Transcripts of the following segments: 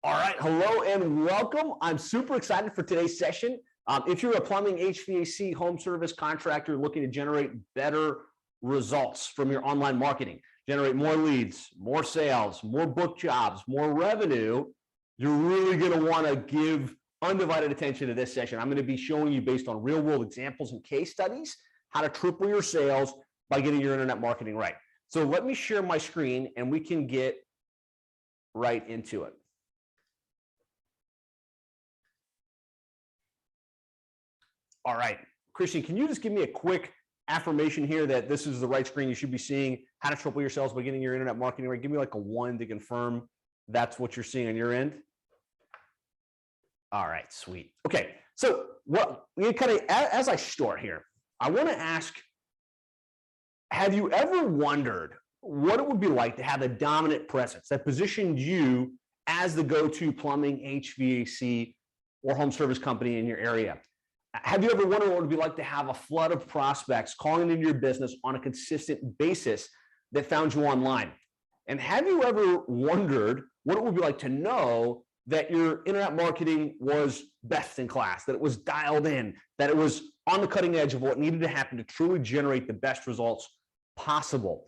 All right, hello and welcome. I'm super excited for today's session. If you're a plumbing, HVAC, home service contractor looking to generate better results from your online marketing, generate more leads, more sales, more book jobs, more revenue, you're really going to want to give undivided attention to this session. I'm going to be showing you, based on real world examples and case studies, how to triple your sales by getting your internet marketing right. So let me share my screen and we can get right into it. All right, Christian, can you just give me a quick affirmation here that this is the right screen you should be seeing, how to triple your sales by getting your internet marketing right? Give me like a 1 to confirm that's what you're seeing on your end. All right, sweet. Okay, so what you kind of, as I start here, I want to ask, have you ever wondered what it would be like to have a dominant presence that positioned you as the go-to plumbing, HVAC, or home service company in your area? Have you ever wondered what it would be like to have a flood of prospects calling into your business on a consistent basis that found you online? And have you ever wondered what it would be like to know that your internet marketing was best in class, that it was dialed in, that it was on the cutting edge of what needed to happen to truly generate the best results possible?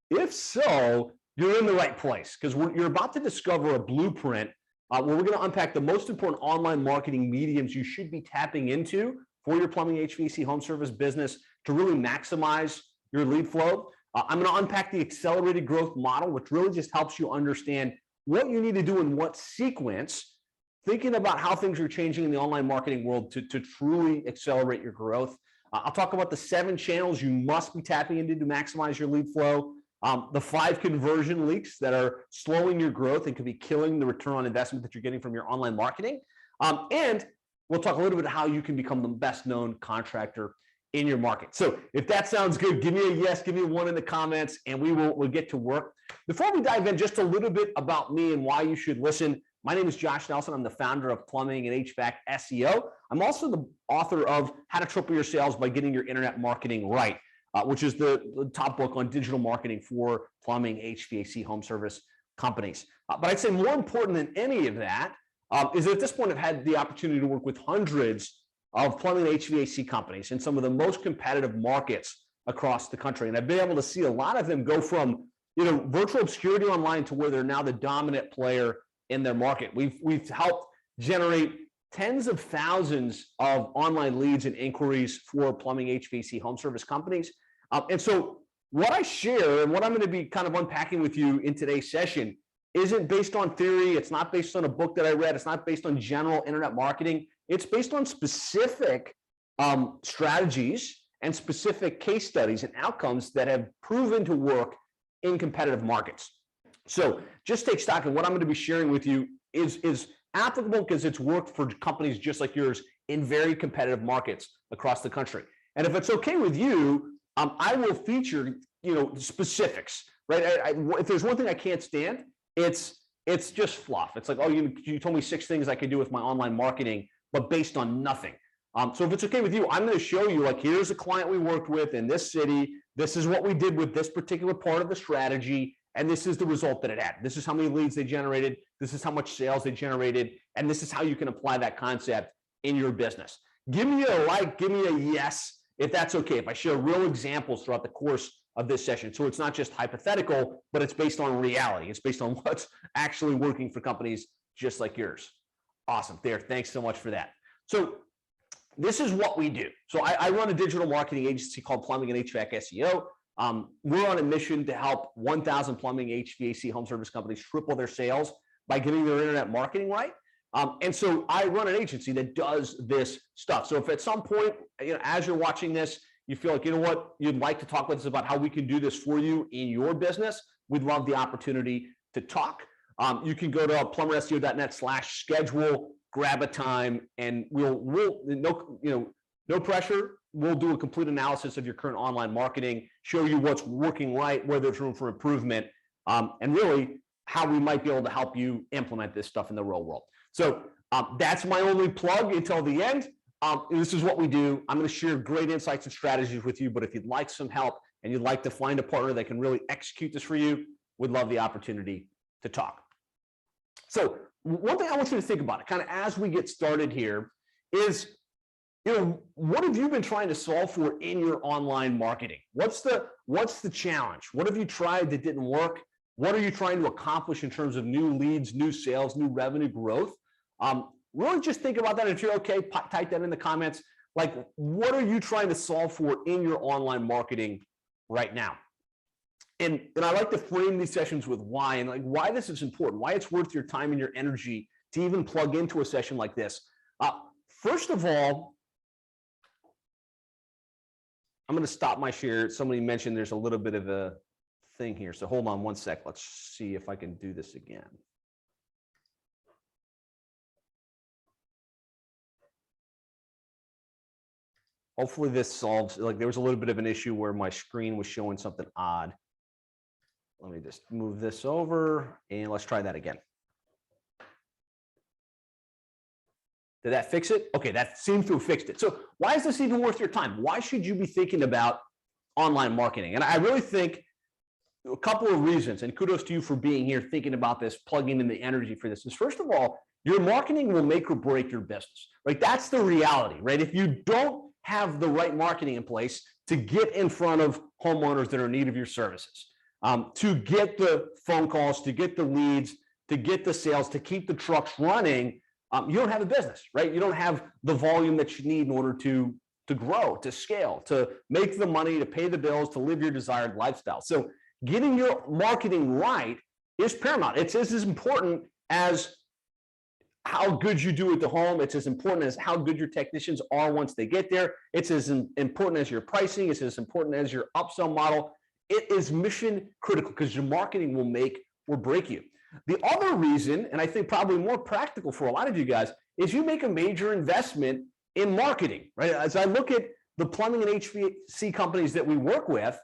If so, you're in the right place, because you're about to discover a blueprint where we're going to unpack the most important online marketing mediums you should be tapping into for your plumbing, HVAC, home service business to really maximize your lead flow. I'm going to unpack the accelerated growth model, which really just helps you understand what you need to do in what sequence, thinking about how things are changing in the online marketing world to truly accelerate your growth. I'll talk about the 7 channels you must be tapping into to maximize your lead flow. The 5 conversion leaks that are slowing your growth and could be killing the return on investment that you're getting from your online marketing. And we'll talk a little bit how you can become the best known contractor in your market. So if that sounds good, give me a yes, give me a 1 in the comments, and we'll get to work. Before we dive in, just a little bit about me and why you should listen. My name is Josh Nelson. I'm the founder of Plumbing and HVAC SEO. I'm also the author of How to Triple Your Sales by Getting Your Internet Marketing Right, which is the top book on digital marketing for plumbing, HVAC, home service companies. But I'd say more important than any of that is that at this point I've had the opportunity to work with hundreds of plumbing and HVAC companies in some of the most competitive markets across the country. And I've been able to see a lot of them go from virtual obscurity online to where they're now the dominant player in their market. We've helped generate tens of thousands of online leads and inquiries for plumbing, HVAC, home service companies. And so what I share and what I'm going to be kind of unpacking with you in today's session isn't based on theory. It's not based on a book that I read. It's not based on general internet marketing. It's based on specific strategies and specific case studies and outcomes that have proven to work in competitive markets. So just take stock in what I'm going to be sharing with you is applicable because it's worked for companies just like yours in very competitive markets across the country. And if it's okay with you, I will feature specifics, right? If there's one thing I can't stand, it's just fluff. It's like, oh, you told me 6 things I could do with my online marketing, but based on nothing. So if it's okay with you, I'm going to show you, like, here's a client we worked with in this city. This is what we did with this particular part of the strategy. And this is the result that it had. This is how many leads they generated. This is how much sales they generated. And this is how you can apply that concept in your business. Give me a like, give me a yes, if that's okay. If I share real examples throughout the course of this session. So it's not just hypothetical, but it's based on reality. It's based on what's actually working for companies just like yours. Awesome. There. Thanks so much for that. So this is what we do. So I run a digital marketing agency called Plumbing and HVAC SEO. We're on a mission to help 1,000 plumbing, HVAC, home service companies triple their sales by getting their internet marketing right. And so I run an agency that does this stuff. So if at some point, as you're watching this, you feel like, you'd like to talk with us about how we can do this for you in your business, we'd love the opportunity to talk. You can go to plumberseo.net/schedule, grab a time, and we'll no pressure. We'll do a complete analysis of your current online marketing, show you what's working right, where there's room for improvement, and really how we might be able to help you implement this stuff in the real world. So that's my only plug until the end. This is what we do. I'm going to share great insights and strategies with you, but if you'd like some help and you'd like to find a partner that can really execute this for you, we'd love the opportunity to talk. So one thing I want you to think about it kind of as we get started here is, what have you been trying to solve for in your online marketing? What's the challenge? What have you tried that didn't work? What are you trying to accomplish in terms of new leads, new sales, new revenue growth? Really just think about that. If you're okay, type that in the comments. Like, what are you trying to solve for in your online marketing right now? And I like to frame these sessions with why, and like why this is important, why it's worth your time and your energy to even plug into a session like this. First of all, I'm going to stop my share. Somebody mentioned there's a little bit of a thing here. So hold on one sec. Let's see if I can do this again. Hopefully this solves, like there was a little bit of an issue where my screen was showing something odd. Let me just move this over and let's try that again. Did that fix it? Okay, that seems to have fixed it. So why is this even worth your time? Why should you be thinking about online marketing? And I really think a couple of reasons, and kudos to you for being here, thinking about this, plugging in the energy for this, is first of all, your marketing will make or break your business, right? That's the reality, right? If you don't have the right marketing in place to get in front of homeowners that are in need of your services, to get the phone calls, to get the leads, to get the sales, to keep the trucks running, you don't have a business, right? You don't have the volume that you need in order to grow, to scale, to make the money, to pay the bills, to live your desired lifestyle. So getting your marketing right is paramount. It's as important as how good you do at the home. It's as important as how good your technicians are once they get there. It's as important as your pricing. It's as important as your upsell model. It is mission critical because your marketing will make or break you. The other reason, and I think probably more practical for a lot of you guys, is you make a major investment in marketing, right? As I look at the plumbing and HVAC companies that we work with,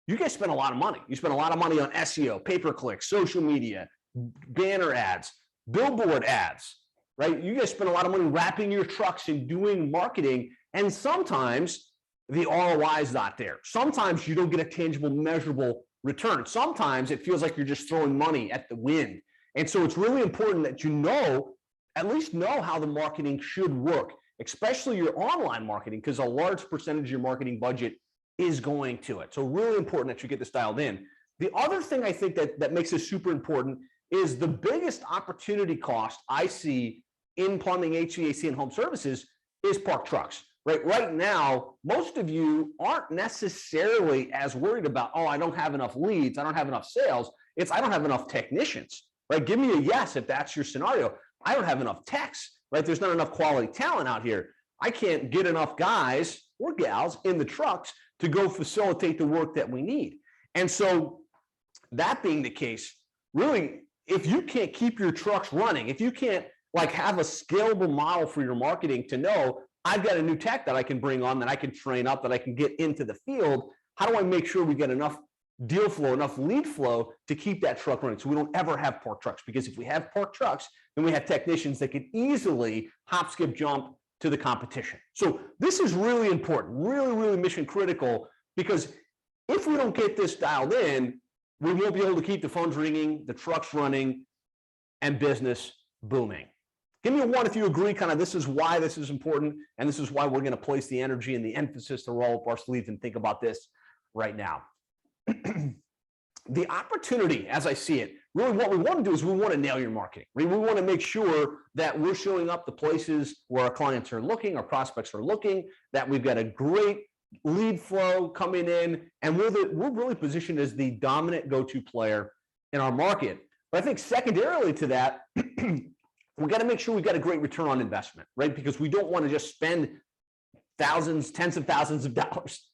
you guys spend a lot of money. You spend a lot of money on SEO, pay-per-click, social media, banner ads, billboard ads, right? You guys spend a lot of money wrapping your trucks and doing marketing, and sometimes the ROI is not there. Sometimes you don't get a tangible, measurable return. Sometimes it feels like you're just throwing money at the wind. And so it's really important that you at least know how the marketing should work, especially your online marketing, because a large percentage of your marketing budget is going to it. So really important that you get this dialed in. The other thing I think that makes this super important is the biggest opportunity cost I see in plumbing, HVAC, and home services is parked trucks. Right now, most of you aren't necessarily as worried about, oh, I don't have enough leads, I don't have enough sales. It's I don't have enough technicians, right? Give me a yes if that's your scenario. I don't have enough techs, right? There's not enough quality talent out here. I can't get enough guys or gals in the trucks to go facilitate the work that we need. And so that being the case, really, if you can't keep your trucks running, if you can't like have a scalable model for your marketing to know, I've got a new tech that I can bring on, that I can train up, that I can get into the field. How do I make sure we get enough deal flow, enough lead flow to keep that truck running so we don't ever have parked trucks? Because if we have parked trucks, then we have technicians that can easily hop, skip, jump to the competition. So this is really important, really, really mission critical, because if we don't get this dialed in, we won't be able to keep the phones ringing, the trucks running, and business booming. Give me a one if you agree, kind of this is why this is important, and this is why we're going to place the energy and the emphasis to roll up our sleeves and think about this right now. The opportunity, as I see it, really what we want to do is we want to nail your marketing. We want to make sure that we're showing up the places where our clients are looking, our prospects are looking, that we've got a great lead flow coming in, and we're really positioned as the dominant go-to player in our market. But I think secondarily to that, we got to make sure we've got a great return on investment, right? Because we don't want to just spend thousands, tens of thousands of dollars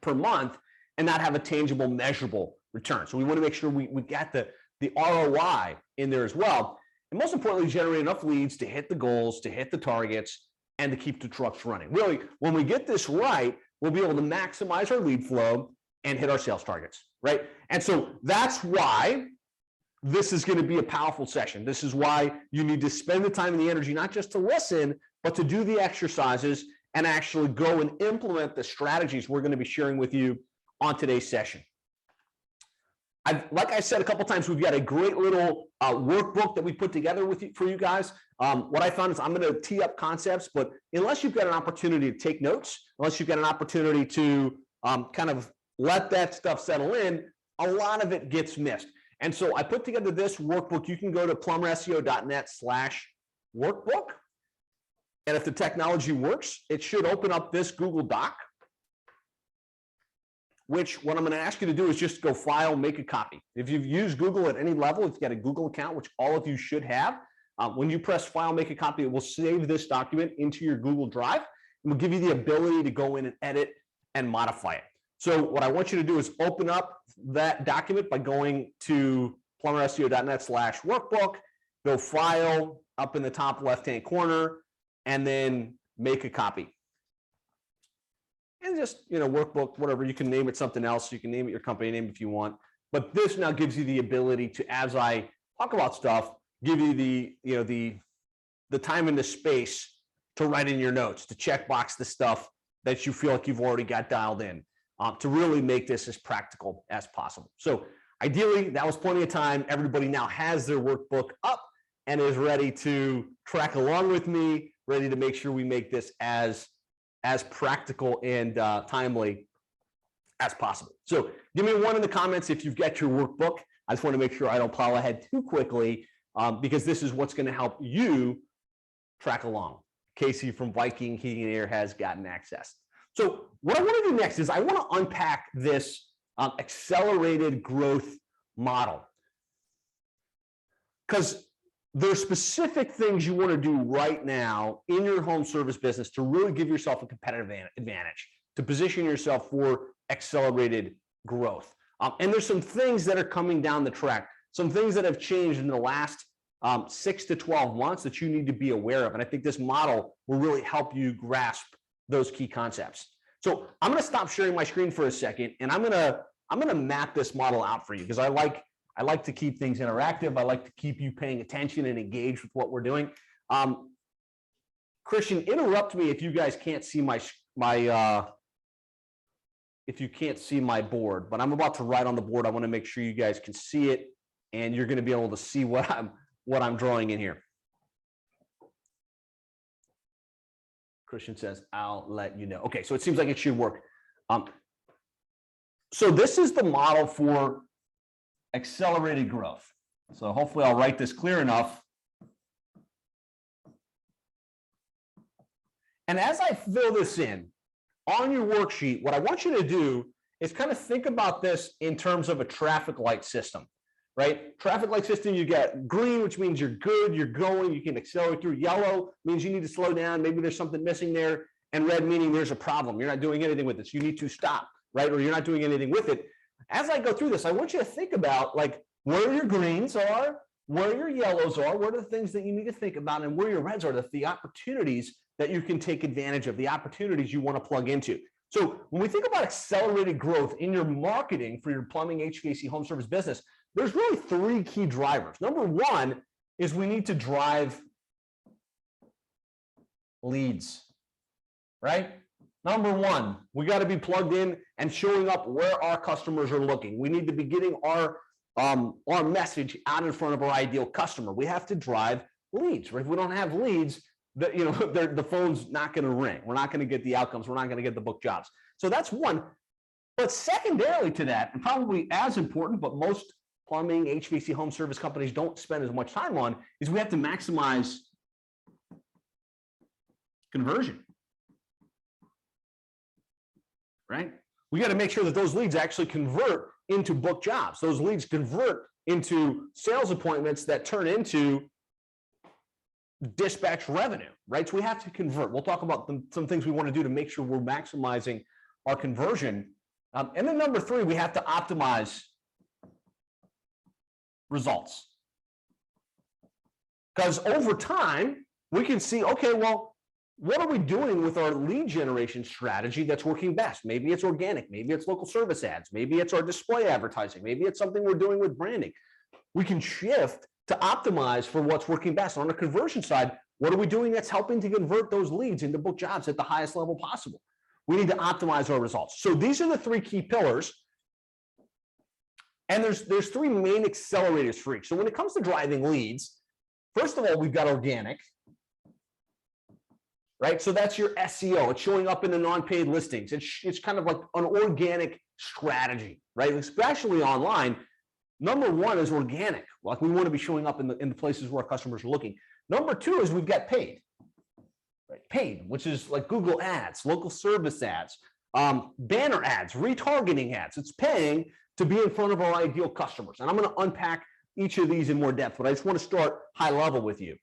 per month and not have a tangible, measurable return. So we want to make sure we got the ROI in there as well. And most importantly, generate enough leads to hit the goals, to hit the targets, and to keep the trucks running. Really, when we get this right, we'll be able to maximize our lead flow and hit our sales targets, right? And so that's why this is going to be a powerful session. This is why you need to spend the time and the energy, not just to listen, but to do the exercises and actually go and implement the strategies we're going to be sharing with you on today's session. like I said a couple times, we've got a great little workbook that we put together for you guys. What I found is I'm going to tee up concepts, but unless you've got an opportunity to take notes, unless you've got an opportunity to kind of let that stuff settle in, a lot of it gets missed. And so I put together this workbook. You can go to plumberseo.net/workbook. And if the technology works, it should open up this Google Doc, which what I'm going to ask you to do is just go file, make a copy. If you've used Google at any level, if you've got a Google account, which all of you should have, when you press file, make a copy, it will save this document into your Google Drive and will give you the ability to go in and edit and modify it. So what I want you to do is open up that document by going to plumberseo.net/workbook, go file up in the top left-hand corner, and then make a copy. And just, workbook, whatever, you can name it something else. You can name it your company name if you want. But this now gives you the ability to, as I talk about stuff, give you the time and the space to write in your notes, to check box the stuff that you feel like you've already got dialed in, to really make this as practical as possible. So ideally, that was plenty of time. Everybody now has their workbook up and is ready to track along with me, ready to make sure we make this as practical and timely as possible. So give me one in the comments if you've got your workbook. I just want to make sure I don't plow ahead too quickly, because this is what's going to help you track along. Casey from Viking Heating and Air has gotten access. So what I want to do next is I want to unpack this accelerated growth model, because there's specific things you want to do right now in your home service business to really give yourself a competitive advantage, to position yourself for accelerated growth. And there's some things that are coming down the track, some things that have changed in the last 6 to 12 months that you need to be aware of. And I think this model will really help you grasp those key concepts. So I'm going to stop sharing my screen for a second, and I'm going to map this model out for you, because I like to keep things interactive. I like to keep you paying attention and engaged with what we're doing. Christian, interrupt me if you guys can't see if you can't see my board, but I'm about to write on the board. I want to make sure you guys can see it, and you're going to be able to see what I'm drawing in here. Christian says, I'll let you know. Okay, so it seems like it should work. So this is the model for accelerated growth. So hopefully I'll write this clear enough. And as I fill this in on your worksheet, what I want you to do is kind of think about this in terms of a traffic light system, right? Traffic light system, you get green, which means you're good, you're going, you can accelerate through. Yellow means you need to slow down, maybe there's something missing there. And red meaning there's a problem, you're not doing anything with this, you need to stop, right? Or you're not doing anything with it. As I go through this, I want you to think about like where your greens are, where your yellows are, what are the things that you need to think about, and where your reds are, the opportunities that you can take advantage of, the opportunities you want to plug into. So when we think about accelerated growth in your marketing for your plumbing, HVAC, home service business, there's really 3 key drivers. Number 1 is we need to drive leads, right? Number 1, we got to be plugged in and showing up where our customers are looking. We need to be getting our message out in front of our ideal customer. We have to drive leads, right? If we don't have leads, the phone's not going to ring. We're not going to get the outcomes. We're not going to get the book jobs. So that's one. But secondarily to that, and probably as important, but most plumbing, HVAC, home service companies don't spend as much time on, is we have to maximize conversion, right? We got to make sure that those leads actually convert into book jobs. Those leads convert into sales appointments that turn into dispatch revenue, right? So we have to convert. We'll talk about some things we want to do to make sure we're maximizing our conversion. And then number 3, we have to optimize results. Because over time, we can see, okay, well, what are we doing with our lead generation strategy that's working best? Maybe it's organic, maybe it's local service ads, maybe it's our display advertising, maybe it's something we're doing with branding. We can shift to optimize for what's working best. On the conversion side, what are we doing that's helping to convert those leads into book jobs at the highest level possible? We need to optimize our results. So these are the 3 key pillars. And there's three main accelerators for each. So when it comes to driving leads, first of all, we've got organic, right? So that's your SEO. It's showing up in the non-paid listings. It's kind of like an organic strategy, right? Especially online. Number one is organic. Like we want to be showing up in the places where our customers are looking. Number two is we've got paid, right? Paid, which is like Google ads, local service ads, banner ads, retargeting ads. It's paying to be in front of our ideal customers. And I'm going to unpack each of these in more depth, but I just want to start high level with you.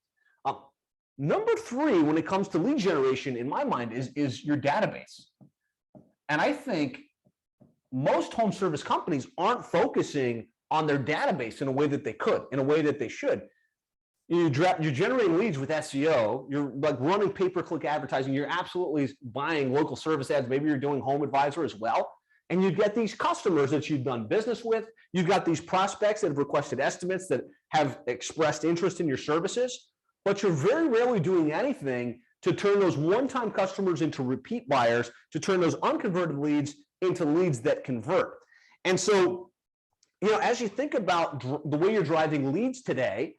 Number three, when it comes to lead generation, in my mind, is your database. And I think most home service companies aren't focusing on their database in a way that they could, in a way that they should. You're generating leads with SEO. You're like running pay-per-click advertising. You're absolutely buying local service ads. Maybe you're doing Home Advisor as well. And you get these customers that you've done business with. You've got these prospects that have requested estimates, that have expressed interest in your services. But you're very rarely doing anything to turn those one-time customers into repeat buyers, to turn those unconverted leads into leads that convert. And so, as you think about the way you're driving leads today,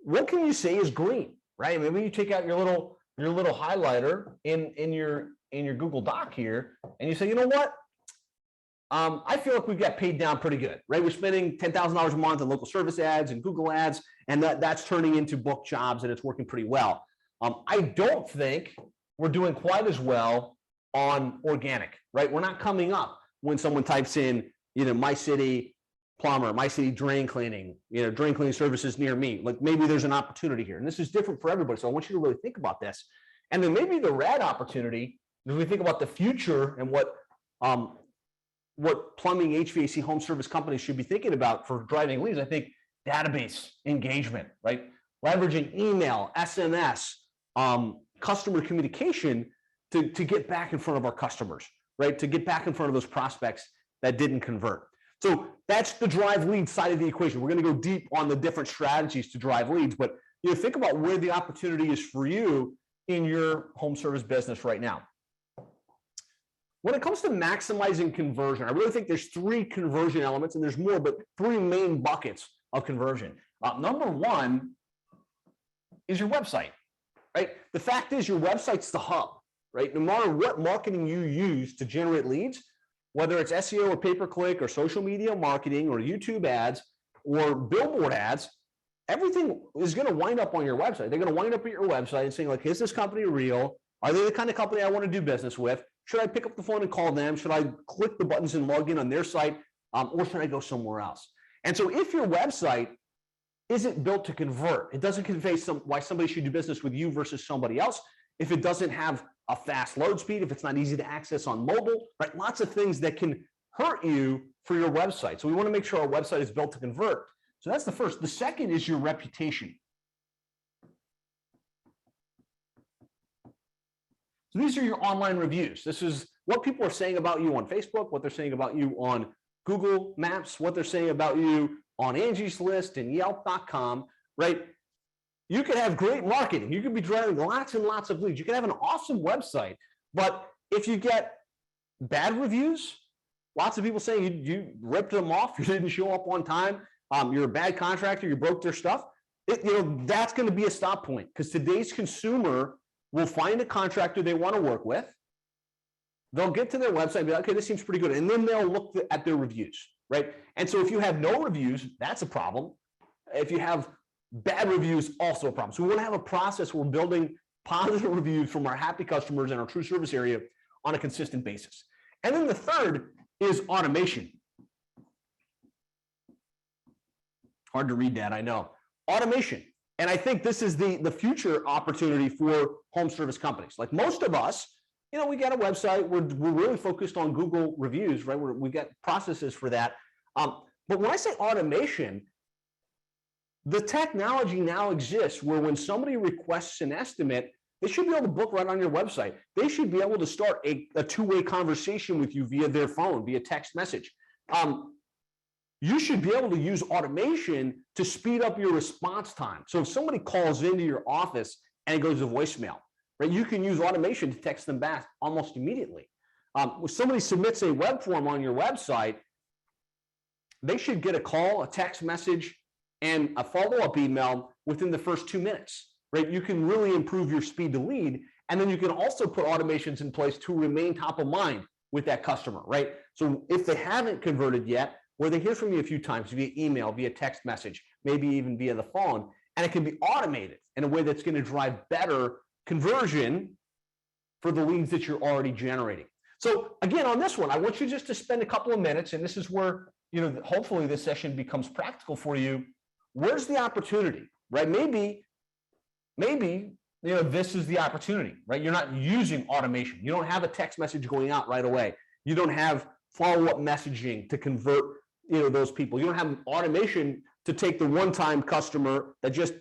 what can you say is green, right? Maybe you take out your little highlighter in your Google Doc here, and you say, you know what? I feel like we've got paid down pretty good, right? We're spending $10,000 a month on local service ads and Google ads, and that's turning into book jobs, and it's working pretty well. I don't think we're doing quite as well on organic, right? We're not coming up when someone types in, my city plumber, my city drain cleaning, drain cleaning services near me. Like maybe there's an opportunity here, and this is different for everybody. So I want you to really think about this. And then maybe the red opportunity, as we think about the future and what plumbing, HVAC, home service companies should be thinking about for driving leads, I think database engagement, right? Leveraging email, SMS, customer communication to get back in front of our customers, right? To get back in front of those prospects that didn't convert. So that's the drive lead side of the equation. We're going to go deep on the different strategies to drive leads, but think about where the opportunity is for you in your home service business right now. When it comes to maximizing conversion, I really think there's three conversion elements, and there's more, but three main buckets of conversion. Number one is your website, right? The fact is your website's the hub, right? No matter what marketing you use to generate leads, whether it's SEO or pay-per-click or social media marketing or YouTube ads or billboard ads, everything is going to wind up on your website. They're going to wind up at your website and saying, like, is this company real? Are they the kind of company I want to do business with? Should I pick up the phone and call them? Should I click the buttons and log in on their site? Or should I go somewhere else? And so if your website isn't built to convert, it doesn't convey why somebody should do business with you versus somebody else, if it doesn't have a fast load speed, if it's not easy to access on mobile, right? Lots of things that can hurt you for your website. So we want to make sure our website is built to convert. So that's the first. The second is your reputation. So these are your online reviews. This is what people are saying about you on Facebook, what they're saying about you on Google Maps, what they're saying about you on Angie's List and Yelp.com, right? You can have great marketing. You can be driving lots and lots of leads. You can have an awesome website, but if you get bad reviews, lots of people saying you ripped them off, you didn't show up on time, you're a bad contractor, you broke their stuff, that's going to be a stop point, because today's consumer will find a contractor they want to work with. They'll get to their website and be like, okay, this seems pretty good. And then they'll look at their reviews, right? And so if you have no reviews, that's a problem. If you have bad reviews, also a problem. So we want to have a process where we're building positive reviews from our happy customers in our true service area on a consistent basis. And then the third is automation. Hard to read that, I know. Automation. And I think this is the future opportunity for home service companies. Like most of us, we got a website, we're really focused on Google reviews, right? We've got processes for that. But when I say automation, the technology now exists where when somebody requests an estimate, they should be able to book right on your website. They should be able to start a two-way conversation with you via their phone, via text message. You should be able to use automation to speed up your response time. So if somebody calls into your office and it goes to voicemail, right, you can use automation to text them back almost immediately. If somebody submits a web form on your website, they should get a call, a text message, and a follow-up email within the first 2 minutes, right? You can really improve your speed to lead. And then you can also put automations in place to remain top of mind with that customer, right? So if they haven't converted yet, where they hear from you a few times via email, via text message, maybe even via the phone, and it can be automated in a way that's going to drive better conversion for the leads that you're already generating. So again, on this one, I want you just to spend a couple of minutes, and this is where, hopefully this session becomes practical for you. Where's the opportunity, right? Maybe, this is the opportunity, right? You're not using automation. You don't have a text message going out right away. You don't have follow-up messaging to convert, those people. You don't have automation to take the one-time customer that just,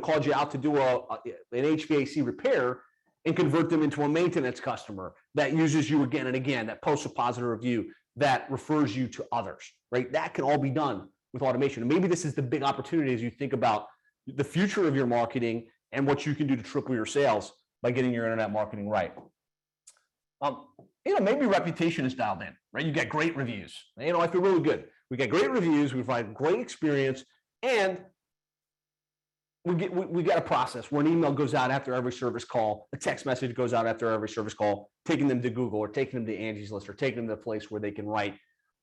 called you out to do an HVAC repair and convert them into a maintenance customer that uses you again and again, that posts a positive review, that refers you to others, right? That can all be done with automation. And maybe this is the big opportunity as you think about the future of your marketing and what you can do to triple your sales by getting your internet marketing right. Maybe reputation is dialed in, right? You get great reviews. I feel really good. We get great reviews, we provide great experience, and we get a process where an email goes out after every service call, a text message goes out after every service call, taking them to Google or taking them to Angie's List or taking them to a place where they can write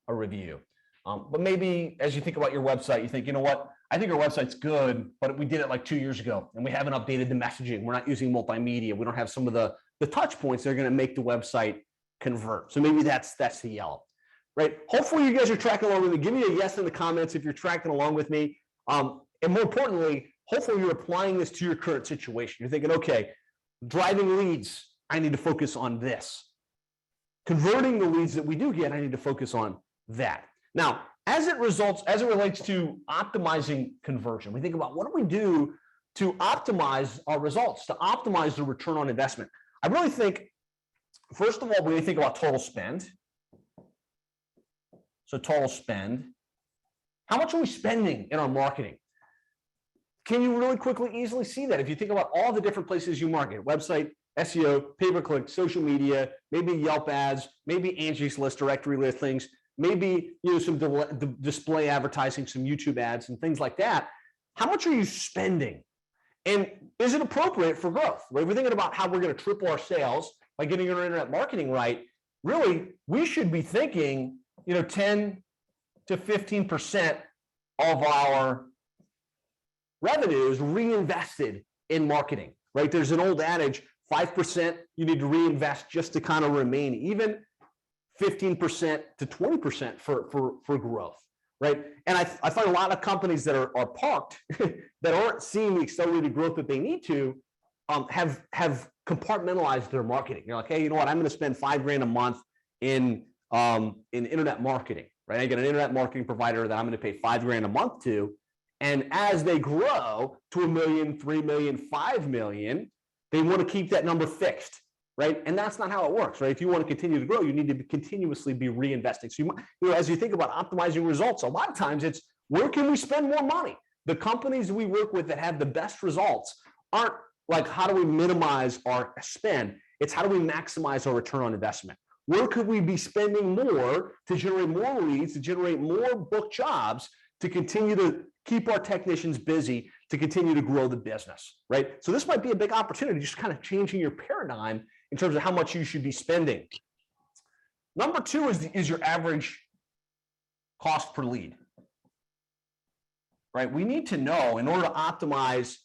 a review. But maybe as you think about your website, you think, I think our website's good, but we did it like 2 years ago and we haven't updated the messaging. We're not using multimedia. We don't have some of the touch points that are going to make the website convert. So maybe that's the yellow, right? Hopefully you guys are tracking along with me. Give me a yes in the comments if you're tracking along with me. And more importantly, hopefully you're applying this to your current situation. You're thinking, okay, driving leads, I need to focus on this. Converting the leads that we do get, I need to focus on that. Now, as it relates to optimizing conversion, we think about what do we do to optimize our results, to optimize the return on investment. I really think, first of all, when you think about total spend, so total spend, how much are we spending in our marketing? Can you really quickly, easily see that? If you think about all the different places you market, website, SEO, pay-per-click, social media, maybe Yelp ads, maybe Angie's List, directory listings, maybe some display advertising, some YouTube ads and things like that. How much are you spending? And is it appropriate for growth? Right? If we're thinking about how we're going to triple our sales by getting our internet marketing right, really, we should be thinking, 10 to 15% of our revenue is reinvested in marketing, right? There's an old adage, 5% you need to reinvest just to kind of remain even, 15% to 20% for growth, right? And I find a lot of companies that are parked that aren't seeing the accelerated growth that they need to have compartmentalized their marketing. You're like, hey, you know what? I'm going to spend $5,000 a month in internet marketing, right? I get an internet marketing provider that I'm going to pay $5,000 a month to, and as they grow to $1 million, $3 million, $5 million, they want to keep that number fixed. Right, and that's not how it works. Right, if you want to continue to grow, you need to continuously be reinvesting. So as you think about optimizing results, a lot of times it's where can we spend more money? The companies we work with that have the best results aren't like how do we minimize our spend. It's how do we maximize our return on investment. Where could we be spending more to generate more leads, to generate more book jobs, to continue to keep our technicians busy, to continue to grow the business, right? So this might be a big opportunity, just kind of changing your paradigm in terms of how much you should be spending. Number two is your average cost per lead, right? We need to know, in order to optimize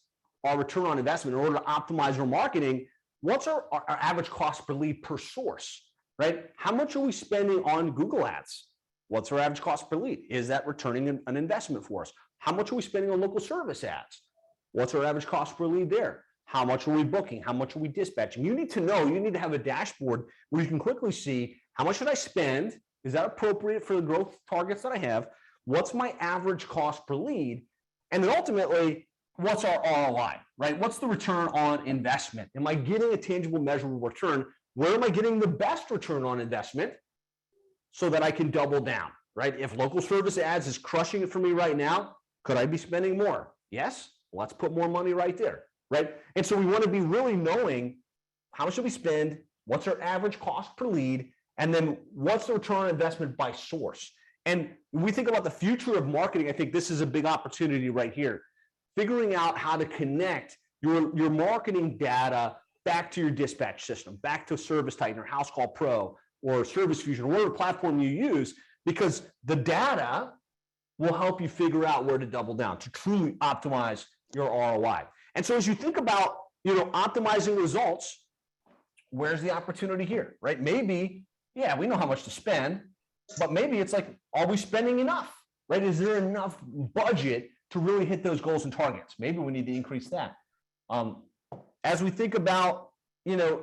our return on investment, in order to optimize our marketing, what's our average cost per lead per source, right? How much are we spending on Google ads? What's our average cost per lead? Is that returning an investment for us? How much are we spending on local service ads? What's our average cost per lead there? How much are we booking? How much are we dispatching? You need to know, you need to have a dashboard where you can quickly see how much should I spend? Is that appropriate for the growth targets that I have? What's my average cost per lead? And then ultimately, what's our ROI, right? What's the return on investment? Am I getting a tangible, measurable return? Where am I getting the best return on investment so that I can double down, right? If local service ads is crushing it for me right now, could I be spending more? Yes, let's put more money right there, right? And so we want to be really knowing how much should we spend, what's our average cost per lead, and then what's the return on investment by source. And when we think about the future of marketing, I think this is a big opportunity right here. Figuring out how to connect your marketing data back to your dispatch system, back to ServiceTitan or House Call Pro or Service Fusion or whatever platform you use, because the data will help you figure out where to double down to truly optimize your ROI. And so as you think about, optimizing results, where's the opportunity here, right? Maybe, yeah, we know how much to spend, but maybe it's like, are we spending enough, right? Is there enough budget to really hit those goals and targets? Maybe we need to increase that. As we think about,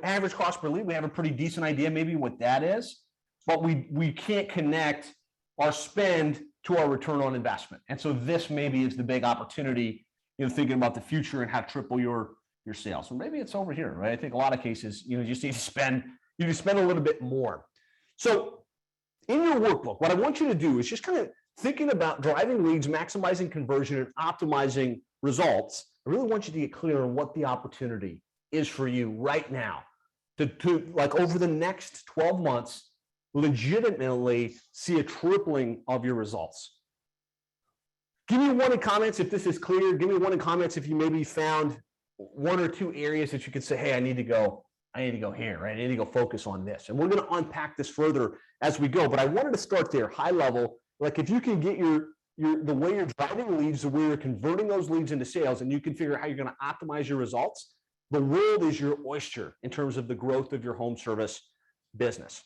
average cost per lead, we have a pretty decent idea maybe what that is, but we can't connect our spend to our return on investment. And so this maybe is the big opportunity, thinking about the future and how to triple your sales. So maybe it's over here, right? I think a lot of cases, you just need to spend, a little bit more. So in your workbook, what I want you to do is just kind of thinking about driving leads, maximizing conversion, and optimizing results. I really want you to get clear on what the opportunity is for you right now to like over the next 12 months, legitimately see a tripling of your results. Give me one in comments if this is clear. Give me one in comments if you maybe found one or two areas that you could say, hey, I need to go here, right? I need to go focus on this. And we're going to unpack this further as we go. But I wanted to start there, high level. Like if you can get the way you're driving leads, the way you're converting those leads into sales, and you can figure out how you're going to optimize your results, the world is your oyster in terms of the growth of your home service business.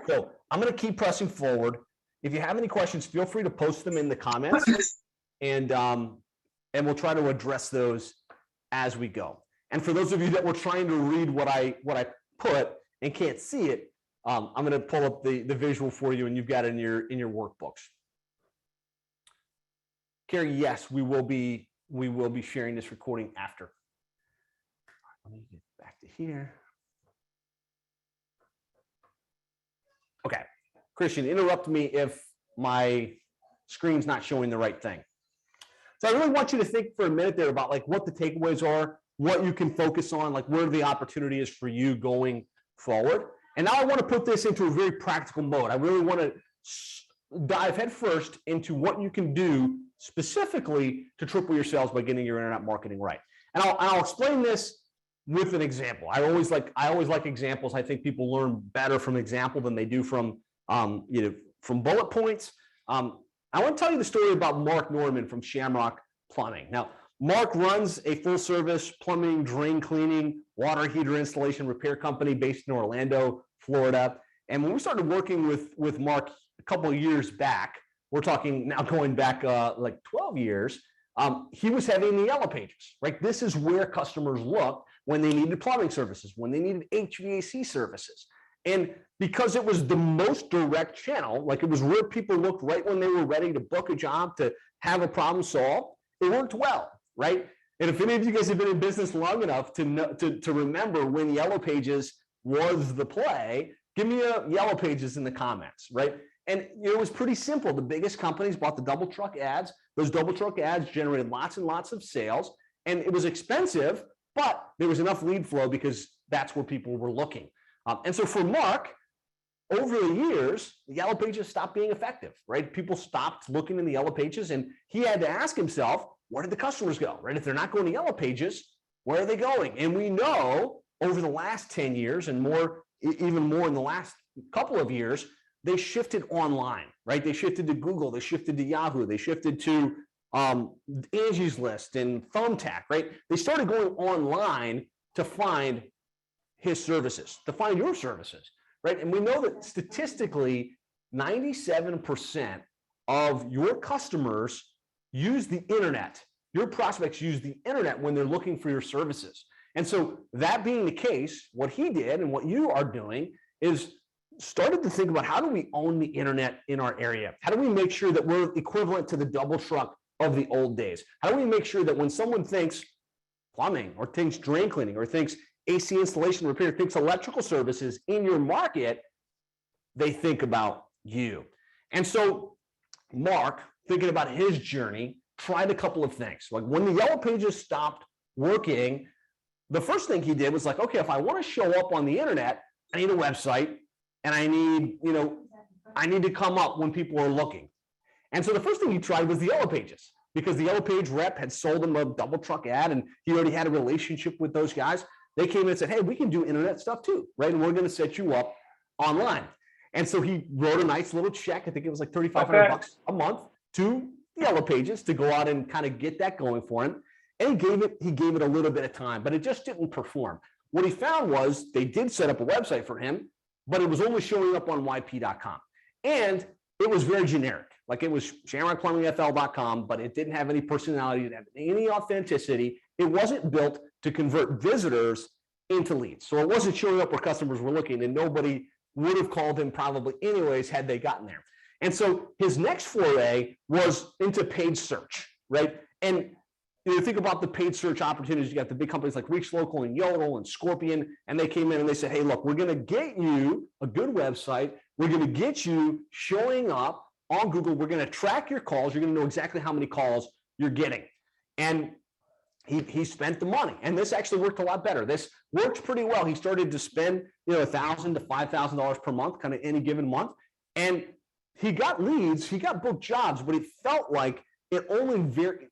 So I'm going to keep pressing forward. If you have any questions, feel free to post them in the comments, and we'll try to address those as we go. And for those of you that were trying to read what I put and can't see it, I'm going to pull up the visual for you, and you've got it in your workbooks. Carrie, yes, we will be sharing this recording after. Let me get back to here. Okay, Christian, interrupt me if my screen's not showing the right thing. So I really want you to think for a minute there about like what the takeaways are, what you can focus on, like where the opportunity is for you going forward. And now I want to put this into a very practical mode. I really want to dive head first into what you can do specifically to triple your sales by getting your internet marketing right. And I'll explain this with an example. I always like examples. I think people learn better from example than they do from from bullet points. I want to tell you the story about Mark Norman from Shamrock Plumbing. Now, Mark runs a full-service plumbing, drain cleaning, water heater installation repair company based in Orlando, Florida. And when we started working with Mark a couple of years back, we're talking now going back like 12 years, he was heavy in the Yellow Pages, right? This is where customers looked when they needed plumbing services, when they needed HVAC services. And because it was the most direct channel, like it was where people looked right when they were ready to book a job, to have a problem solved, it worked well, right? And if any of you guys have been in business long enough to remember when Yellow Pages was the play, give me a Yellow Pages in the comments, right? And it was pretty simple. The biggest companies bought the double truck ads. Those double truck ads generated lots and lots of sales, and it was expensive, but there was enough lead flow because that's where people were looking. And so for Mark, over the years, the Yellow Pages stopped being effective, right? People stopped looking in the Yellow Pages, and he had to ask himself, where did the customers go, right? If they're not going to Yellow Pages, where are they going? And we know over the last 10 years and more, even more in the last couple of years, they shifted online, right? They shifted to Google, they shifted to Yahoo, they shifted to Angie's List and Thumbtack, right? They started going online to find his services, to find your services, right? And we know that statistically, 97% of your customers use the internet. Your prospects use the internet when they're looking for your services. And so that being the case, what he did and what you are doing is started to think about how do we own the internet in our area? How do we make sure that we're equivalent to the double truck of the old days? How do we make sure that when someone thinks plumbing or thinks drain cleaning or thinks AC installation repair, thinks electrical services in your market, they think about you? And so Mark, thinking about his journey, tried a couple of things. Like when the Yellow Pages stopped working, the first thing he did was like, okay, if I want to show up on the internet, I need a website and I need, I need to come up when people are looking. And so the first thing he tried was the YellowPages, because the YellowPage rep had sold him a double truck ad and he already had a relationship with those guys. They came in and said, hey, we can do internet stuff too, right? And we're going to set you up online. And so he wrote a nice little check. I think it was like $3,500 a month to YellowPages to go out and kind of get that going for him. And he gave it a little bit of time, but it just didn't perform. What he found was they did set up a website for him, but it was only showing up on YP.com. And it was very generic. Like it was shamrockplumbingfl.com, but it didn't have any personality, it didn't have any authenticity. It wasn't built to convert visitors into leads. So it wasn't showing up where customers were looking, and nobody would have called him probably anyways had they gotten there. And so his next foray was into paid search, right? And you think about the paid search opportunities. You got the big companies like Reach Local and Yodel and Scorpion, and they came in and they said, hey, look, we're going to get you a good website. We're going to get you showing up on Google. We're going to track your calls. You're going to know exactly how many calls you're getting. And he spent the money, and this actually worked a lot better. This worked pretty well. He started to spend, $1,000 to $5,000 per month, kind of any given month, and he got leads, he got booked jobs, but it felt like it only very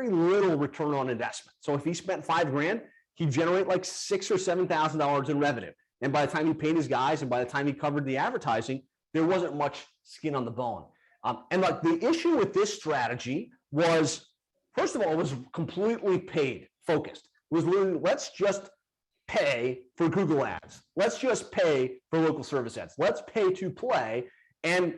little return on investment. So if he spent $5,000, he'd generate like $6,000 or $7,000 in revenue. And by the time he paid his guys and by the time he covered the advertising, there wasn't much skin on the bone. And like the issue with this strategy was, first of all, it was completely paid focused. It was literally, let's just pay for Google ads. Let's just pay for local service ads. Let's pay to play. And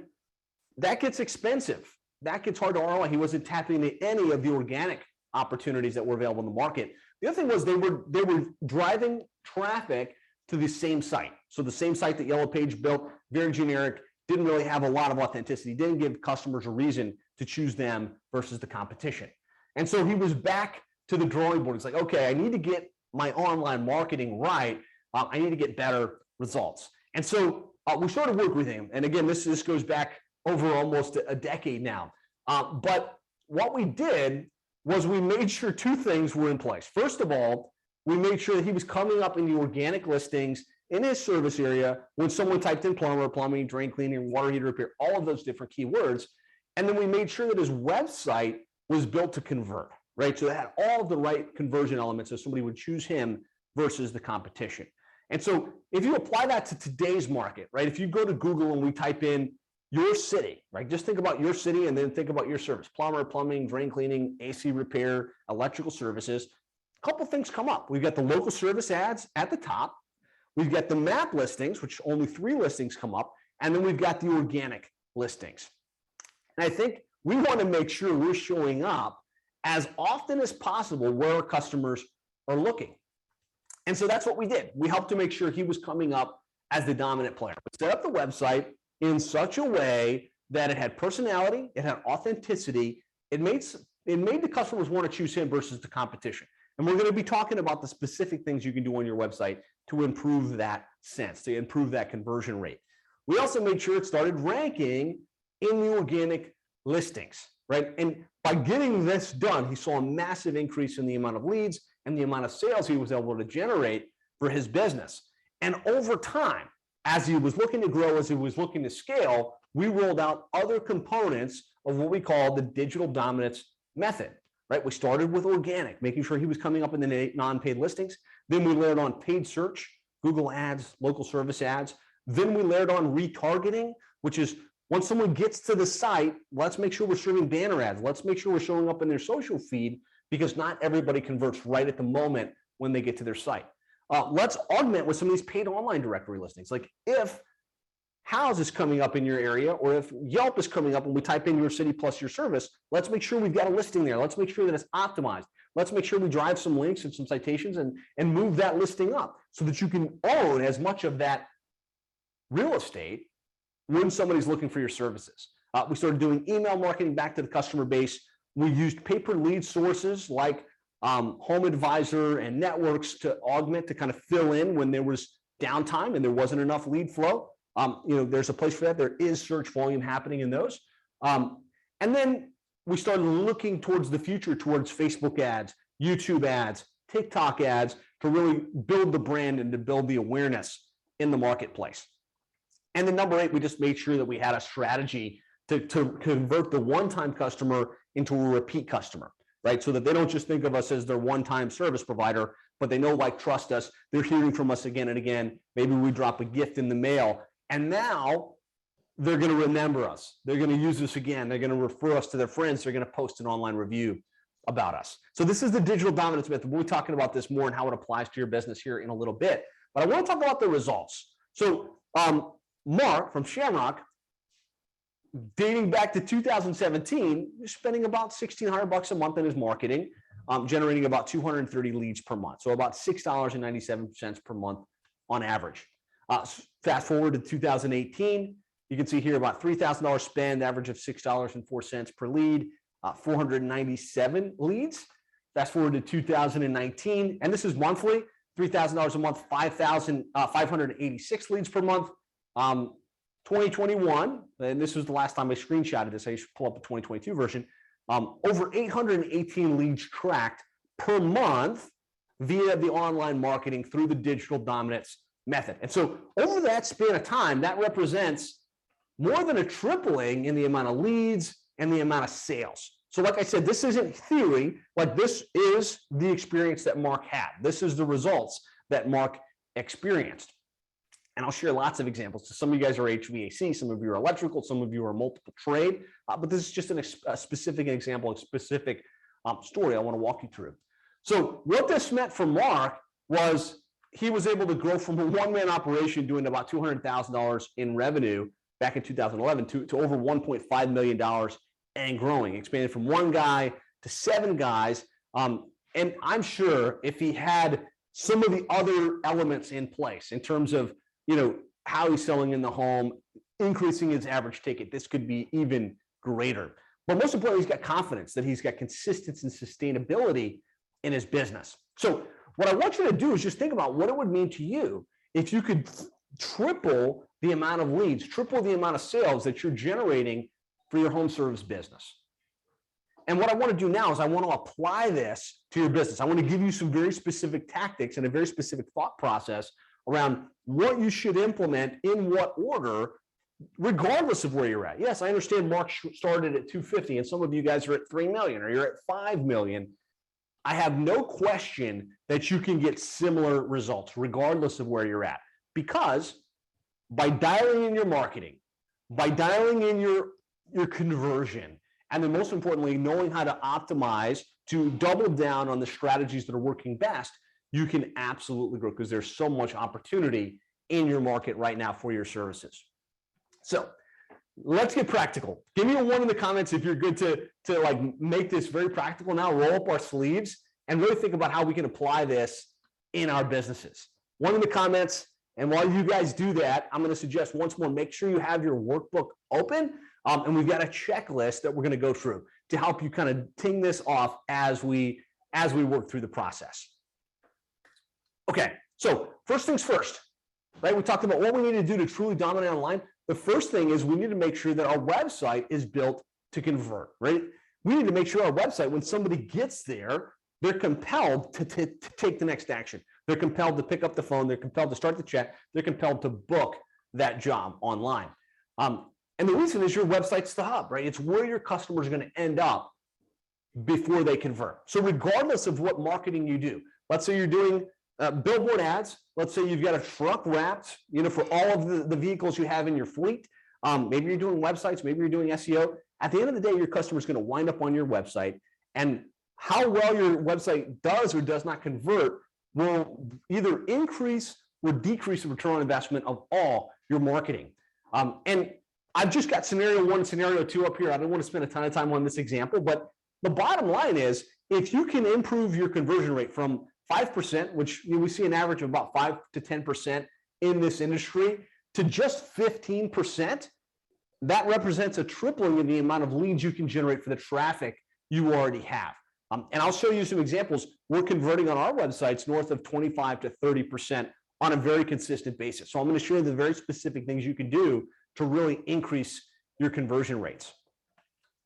that gets expensive. That gets hard to ROI. He wasn't tapping into any of the organic opportunities that were available in the market. The other thing was they were driving traffic to the same site. So the same site that YellowPage built, very generic, didn't really have a lot of authenticity, didn't give customers a reason to choose them versus the competition. And so he was back to the drawing board. It's like, okay, I need to get my online marketing right. I need to get better results. And so we started working with him. And again, this goes back over almost a decade now. But what we did was we made sure two things were in place. First of all, we made sure that he was coming up in the organic listings in his service area when someone typed in plumber, plumbing, drain cleaning, water heater repair, all of those different keywords. And then we made sure that his website was built to convert, right? So it had all of the right conversion elements so somebody would choose him versus the competition. And so if you apply that to today's market, right? If you go to Google and we type in your city, right? Just think about your city and then think about your service: plumber, plumbing, drain cleaning, AC repair, electrical services. A couple things come up. We've got the local service ads at the top. We've got the map listings, which only 3 listings come up. And then we've got the organic listings. And I think we want to make sure we're showing up as often as possible where our customers are looking. And so that's what we did. We helped to make sure he was coming up as the dominant player. We set up the website in such a way that it had personality, it had authenticity, it made the customers want to choose him versus the competition. And we're going to be talking about the specific things you can do on your website to improve that sense, to improve that conversion rate. We also made sure it started ranking in the organic listings, right? And by getting this done, he saw a massive increase in the amount of leads and the amount of sales he was able to generate for his business. And over time, as he was looking to grow, as he was looking to scale, we rolled out other components of what we call the digital dominance method, right? We started with organic, making sure he was coming up in the non-paid listings. Then we layered on paid search, Google ads, local service ads. Then we layered on retargeting, which is once someone gets to the site, let's make sure we're serving banner ads. Let's make sure we're showing up in their social feed, because not everybody converts right at the moment when they get to their site. Let's augment with some of these paid online directory listings. Like if House is coming up in your area, or if Yelp is coming up and we type in your city plus your service, let's make sure we've got a listing there. Let's make sure that it's optimized. Let's make sure we drive some links and some citations and move that listing up so that you can own as much of that real estate when somebody's looking for your services. We started doing email marketing back to the customer base. We used pay-per lead sources like Home Advisor and networks to augment, to kind of fill in when there was downtime and there wasn't enough lead flow. There's a place for that. There is search volume happening in those. And then we started looking towards the future, towards Facebook ads, YouTube ads, TikTok ads, to really build the brand and to build the awareness in the marketplace. And then number 8, we just made sure that we had a strategy to convert the one-time customer into a repeat customer, right? So that they don't just think of us as their one-time service provider, but they know, like, trust us. They're hearing from us again and again. Maybe we drop a gift in the mail, and now they're going to remember us. They're going to use us again. They're going to refer us to their friends. They're going to post an online review about us. So this is the digital dominance method. We'll be talking about this more and how it applies to your business here in a little bit. But I want to talk about the results. So Mark from Shamrock, dating back to 2017, is spending about $1,600 a month in his marketing, generating about 230 leads per month. So about $6.97 per month on average. Fast forward to 2018, you can see here about $3,000 spend, average of $6.04 per lead, 497 leads. Fast forward to 2019, and this is monthly, $3,000 a month, 586 leads per month. 2021, and this was the last time I screenshotted this, I should pull up the 2022 version, over 818 leads tracked per month via the online marketing through the digital dominance method. And so over that span of time, that represents more than a tripling in the amount of leads and the amount of sales. So like I said, this isn't theory, like this is the experience that Mark had. This is the results that Mark experienced. And I'll share lots of examples. So some of you guys are HVAC, some of you are electrical, some of you are multiple trade, but this is just a specific example, a specific story I want to walk you through. So what this meant for Mark was he was able to grow from a one-man operation doing about $200,000 in revenue back in 2011 to over $1.5 million and growing, expanded from 1 guy to 7 guys. And I'm sure if he had some of the other elements in place in terms of, you know, how he's selling in the home, increasing his average ticket, this could be even greater. But most importantly, he's got confidence that he's got consistency and sustainability in his business. So what I want you to do is just think about what it would mean to you if you could triple the amount of leads, triple the amount of sales that you're generating for your home service business. And what I want to do now is I want to apply this to your business. I want to give you some very specific tactics and a very specific thought process around what you should implement in what order, regardless of where you're at. Yes, I understand Mark started at 250 and some of you guys are at 3 million or you're at 5 million. I have no question that you can get similar results regardless of where you're at, because by dialing in your marketing, by dialing in your conversion, and then most importantly, knowing how to optimize to double down on the strategies that are working best, you can absolutely grow because there's so much opportunity in your market right now for your services. So let's get practical. Give me a 1 in the comments if you're good to like make this very practical now, roll up our sleeves and really think about how we can apply this in our businesses. 1 in the comments. And while you guys do that, I'm going to suggest once more, make sure you have your workbook open. And we've got a checklist that we're going to go through to help you kind of ting this off as we work through the process. Okay, so first things first, right? We talked about what we need to do to truly dominate online. The first thing is we need to make sure that our website is built to convert, right? We need to make sure our website, when somebody gets there, they're compelled to take the next action. They're compelled to pick up the phone. They're compelled to start the chat. They're compelled to book that job online. And the reason is your website's the hub, right? It's where your customers are going to end up before they convert. So regardless of what marketing you do, let's say you're doing billboard ads. Let's say you've got a truck wrapped, you know, for all of the vehicles you have in your fleet. Maybe you're doing websites. Maybe you're doing SEO. At the end of the day, your customer is going to wind up on your website, and how well your website does or does not convert will either increase or decrease the return on investment of all your marketing. And I've just got scenario 1 and scenario 2 up here. I don't want to spend a ton of time on this example, but the bottom line is if you can improve your conversion rate from 5%, which we see an average of about 5 to 10% in this industry, to just 15%, that represents a tripling in the amount of leads you can generate for the traffic you already have. And I'll show you some examples. We're converting on our websites north of 25 to 30% on a very consistent basis. So I'm going to show you the very specific things you can do to really increase your conversion rates.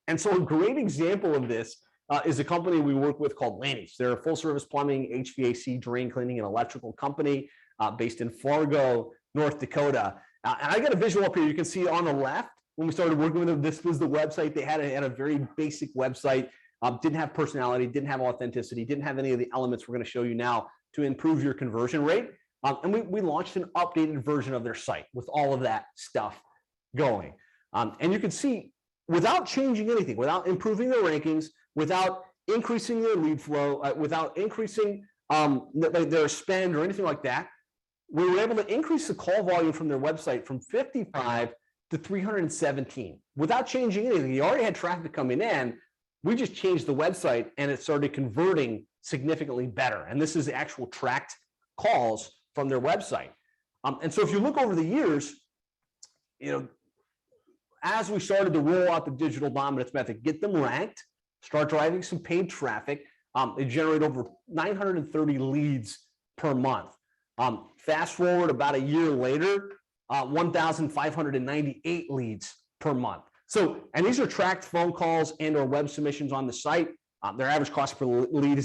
And so a great example of this is a company we work with called Lanny's. They're a full-service plumbing, HVAC, drain cleaning, and electrical company based in Fargo, North Dakota. And I got a visual up here. You can see on the left, when we started working with them, this was the website. They had a very basic website, didn't have personality, didn't have authenticity, didn't have any of the elements we're going to show you now to improve your conversion rate. And we launched an updated version of their site with all of that stuff going. And you can see, without changing anything, without improving their rankings, without increasing their lead flow, without increasing their spend or anything like that, we were able to increase the call volume from their website from 55 to 317 without changing anything. You already had traffic coming in. We just changed the website and it started converting significantly better. And this is the actual tracked calls from their website. And so if you look over the years, as we started to roll out the digital dominance method, get them ranked, start driving some paid traffic, they generate over 930 leads per month. Fast forward about a year later, 1,598 leads per month. So, and these are tracked phone calls and or web submissions on the site. Their average cost per lead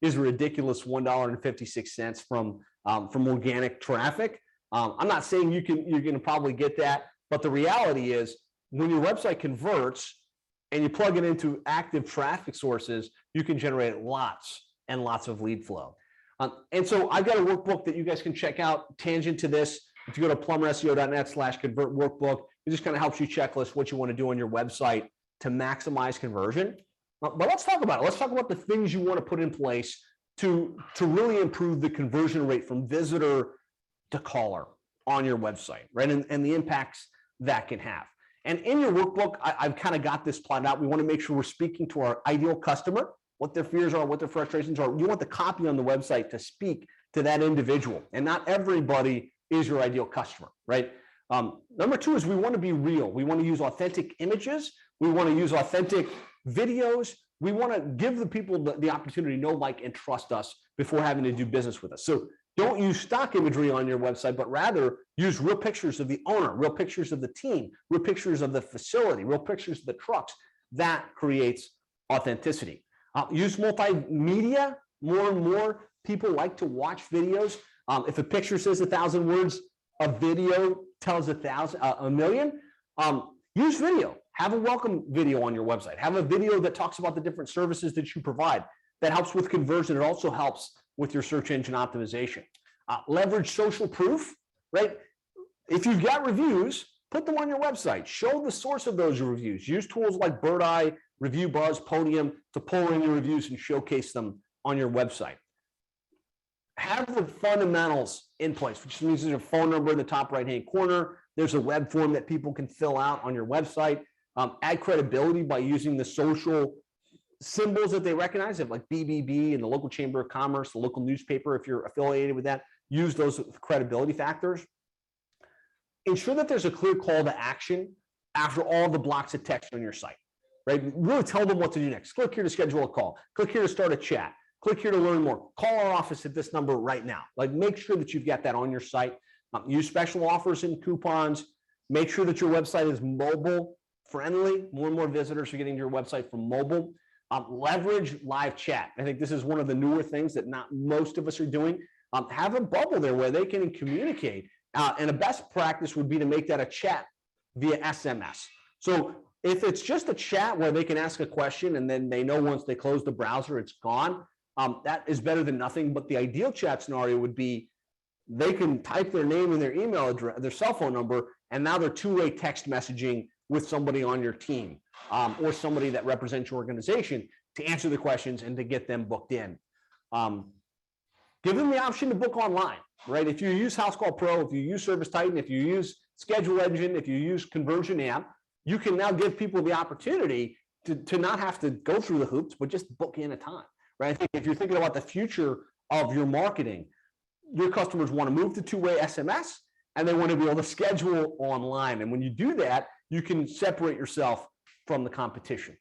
is ridiculous, $1.56 from organic traffic. I'm not saying you're going to probably get that, but the reality is when your website converts and you plug it into active traffic sources, you can generate lots and lots of lead flow. And so I've got a workbook that you guys can check out tangent to this. If you go to plumberseo.net/convert workbook, it just kind of helps you checklist what you want to do on your website to maximize conversion. But let's talk about it. Let's talk about the things you want to put in place to really improve the conversion rate from visitor to caller on your website, right? And the impacts that can have. And in your workbook, I've kind of got this plotted out. We want to make sure we're speaking to our ideal customer, what their fears are, what their frustrations are. You want the copy on the website to speak to that individual. And not everybody is your ideal customer, right? Number two is we want to be real. We want to use authentic images. We want to use authentic videos. We want to give the people the opportunity to know, like, and trust us before having to do business with us. So don't use stock imagery on your website, but rather use real pictures of the owner, real pictures of the team, real pictures of the facility, real pictures of the trucks. That creates authenticity. Use multimedia. More and more people like to watch videos. If a picture says 1,000 words, a video tells a million. Use video. Have a welcome video on your website. Have a video that talks about the different services that you provide. That helps with conversion. It also helps with your search engine optimization. Leverage social proof, right? If you've got reviews, put them on your website. Show the source of those reviews. Use tools like Birdeye, Review Buzz, Podium to pull in your reviews and showcase them on your website. Have the fundamentals in place, which means there's a phone number in the top right-hand corner. There's a web form that people can fill out on your website. Add credibility by using the social symbols that they recognize, like BBB and the local chamber of commerce, the local newspaper, if you're affiliated with that. Use those credibility factors. Ensure that there's a clear call to action after all the blocks of text on your site, right? Really tell them what to do next. Click here to schedule a call. Click here to start a chat. Click here to learn more. Call our office at this number right now. Like, make sure that you've got that on your site. Use special offers and coupons. Make sure that your website is mobile friendly. More and more visitors are getting to your website from mobile. Leverage live chat. I think this is one of the newer things that not most of us are doing. Have a bubble there where they can communicate. And a best practice would be to make that a chat via SMS. So if it's just a chat where they can ask a question and then they know once they close the browser, it's gone, that is better than nothing. But the ideal chat scenario would be they can type their name and their email address, their cell phone number, and now they're two-way text messaging with somebody on your team or somebody that represents your organization to answer the questions and to get them booked in. Give them the option to book online, right? If you use House Call Pro, if you use Service Titan, if you use Schedule Engine, if you use Conversion App, you can now give people the opportunity to not have to go through the hoops, but just book in a time, right? I think if you're thinking about the future of your marketing, your customers want to move to two-way SMS and they want to be able to schedule online. And when you do that, you can separate yourself from the competition.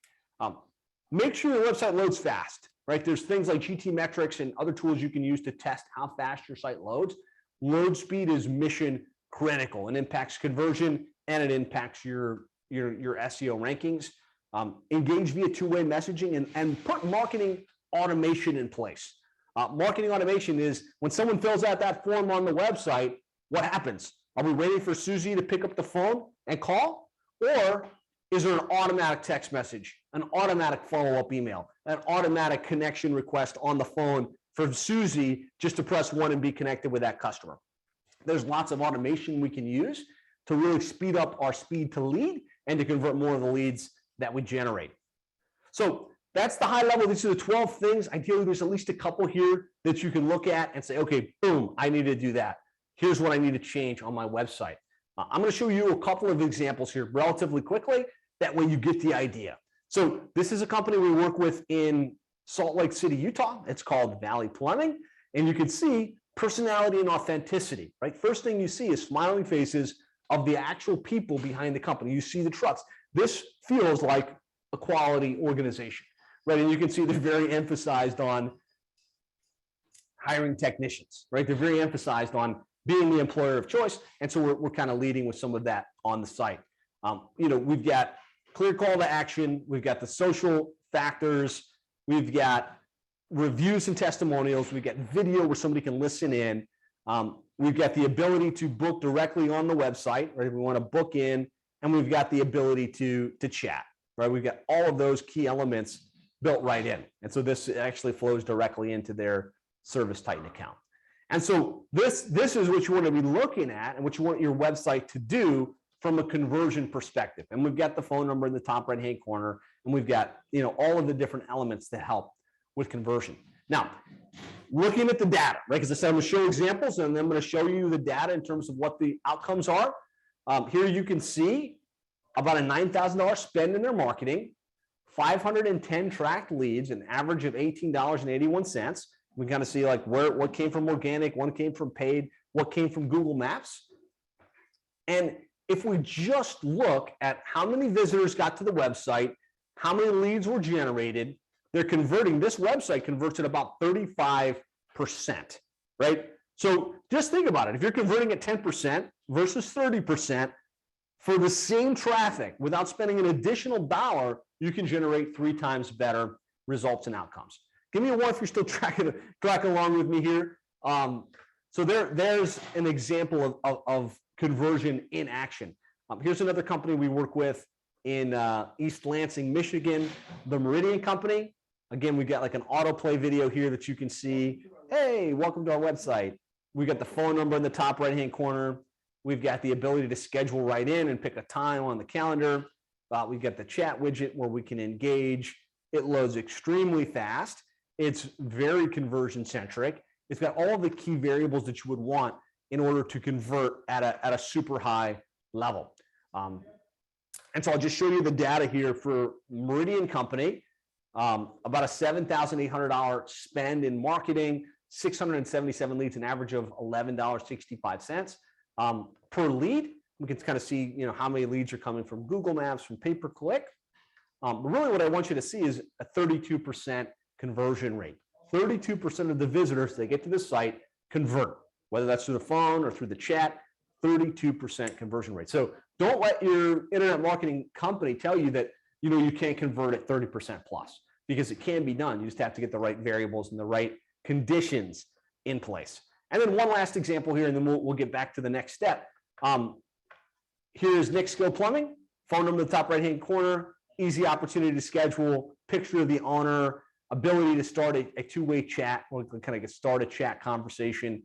Make sure your website loads fast, right? There's things like GT metrics and other tools you can use to test how fast your site loads. Load speed is mission critical and impacts conversion, and it impacts your SEO rankings. Engage via two-way messaging and put marketing automation in place. Marketing automation is when someone fills out that form on the website, what happens? Are we waiting for Susie to pick up the phone and call? Or is there an automatic text message, an automatic follow-up email, an automatic connection request on the phone for Susie just to press 1 and be connected with that customer? There's lots of automation we can use to really speed up our speed to lead and to convert more of the leads that we generate. So that's the high level. These are the 12 things. Ideally, there's at least a couple here that you can look at and say, okay, boom, I need to do that. Here's what I need to change on my website. I'm going to show you a couple of examples here relatively quickly. That way you get the idea. So this is a company we work with in Salt Lake City, Utah. It's called Valley Plumbing. And you can see personality and authenticity, right? First thing you see is smiling faces of the actual people behind the company. You see the trucks. This feels like a quality organization, right? And you can see they're very emphasized on hiring technicians, right? They're very emphasized on being the employer of choice. And so we're kind of leading with some of that on the site. We've got clear call to action. We've got the social factors. We've got reviews and testimonials. We've got video where somebody can listen in. We've got the ability to book directly on the website, right? If we want to book in, and we've got the ability to chat, right? We've got all of those key elements built right in. And so this actually flows directly into their Service Titan account. And so this is what you want to be looking at and what you want your website to do from a conversion perspective. And we've got the phone number in the top right-hand corner, and we've got, all of the different elements that help with conversion. Now, looking at the data, right? Because I said I'm going to show examples, and then I'm going to show you the data in terms of what the outcomes are. Here you can see about a $9,000 spend in their marketing, 510 tracked leads, an average of $18.81. We kind of see like what came from organic, what came from paid, what came from Google Maps. And if we just look at how many visitors got to the website, how many leads were generated, they're converting. This website converts at about 35%, right? So just think about it. If you're converting at 10% versus 30% for the same traffic without spending an additional dollar, you can generate 3 times better results and outcomes. Give me a 1 if you're still tracking along with me here. So there's an example of conversion in action. Here's another company we work with in East Lansing, Michigan, the Meridian company. Again, we've got like an autoplay video here that you can see. Hey, welcome to our website. We got the phone number in the top right-hand corner. We've got the ability to schedule right in and pick a time on the calendar. We've got the chat widget where we can engage. It loads extremely fast. It's very conversion centric. It's got all of the key variables that you would want in order to convert at a super high level. And so I'll just show you the data here for Meridian company. About a $7,800 spend in marketing, 677 leads, an average of $11.65 per lead. We can kind of see, how many leads are coming from Google Maps, from pay-per-click. But really what I want you to see is a 32% conversion rate. 32% of the visitors that get to the site convert, whether that's through the phone or through the chat, 32% conversion rate. So don't let your internet marketing company tell you that, you can't convert at 30% plus, because it can be done. You just have to get the right variables and the right conditions in place. And then one last example here, and then we'll get back to the next step. Here's Nick Skill Plumbing, phone number in the top right-hand corner, easy opportunity to schedule, picture of the owner, ability to start a two-way chat, or kind of start a chat conversation,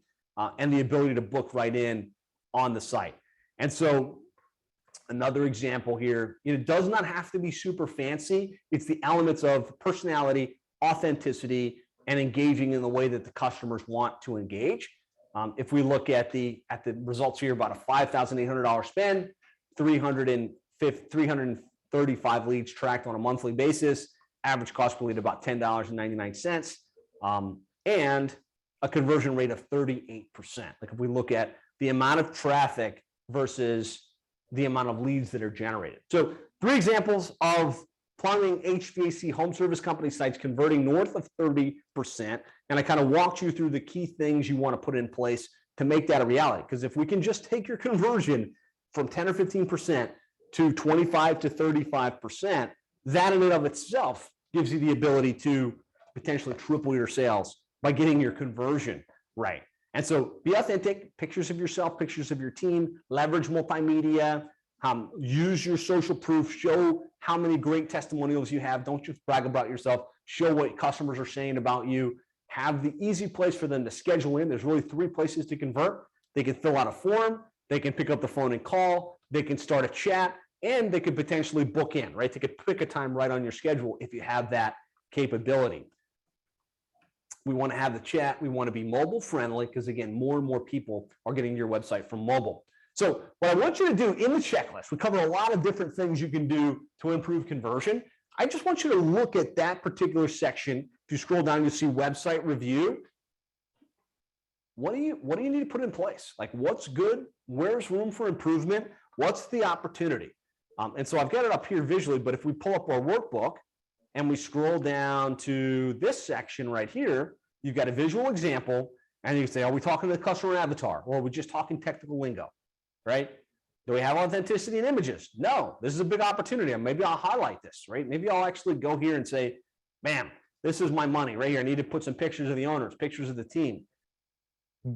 and the ability to book right in on the site. And so another example here, it does not have to be super fancy. It's the elements of personality, authenticity, and engaging in the way that the customers want to engage. If we look at the results here, about a $5,800 spend, 335 leads tracked on a monthly basis, average cost per lead about $10.99, and a conversion rate of 38%. Like if we look at the amount of traffic versus the amount of leads that are generated. So 3 examples of plumbing HVAC home service company sites converting north of 30%. And I kind of walked you through the key things you want to put in place to make that a reality. Because if we can just take your conversion from 10 or 15% to 25 to 35%, that in and of itself gives you the ability to potentially triple your sales by getting your conversion right. And so be authentic, pictures of yourself, pictures of your team, leverage multimedia, use your social proof, show how many great testimonials you have. Don't just brag about yourself, show what customers are saying about you. Have the easy place for them to schedule in. There's really 3 places to convert. They can fill out a form, they can pick up the phone and call, they can start a chat, and they could potentially book in, right? They could pick a time right on your schedule if you have that capability. We want to have the chat. We want to be mobile friendly because, again, more and more people are getting to your website from mobile. So what I want you to do in the checklist, we cover a lot of different things you can do to improve conversion. I just want you to look at that particular section. If you scroll down, you'll see website review. What do you need to put in place? Like, what's good? Where's room for improvement? What's the opportunity? And so I've got it up here visually, but if we pull up our workbook and we scroll down to this section right here, you've got a visual example, and you can say, are we talking to the customer avatar, or are we just talking technical lingo, right? Do we have authenticity in images? No, this is a big opportunity. Maybe I'll highlight this, right? Maybe I'll actually go here and say, man, this is my money right here. I need to put some pictures of the owners, pictures of the team.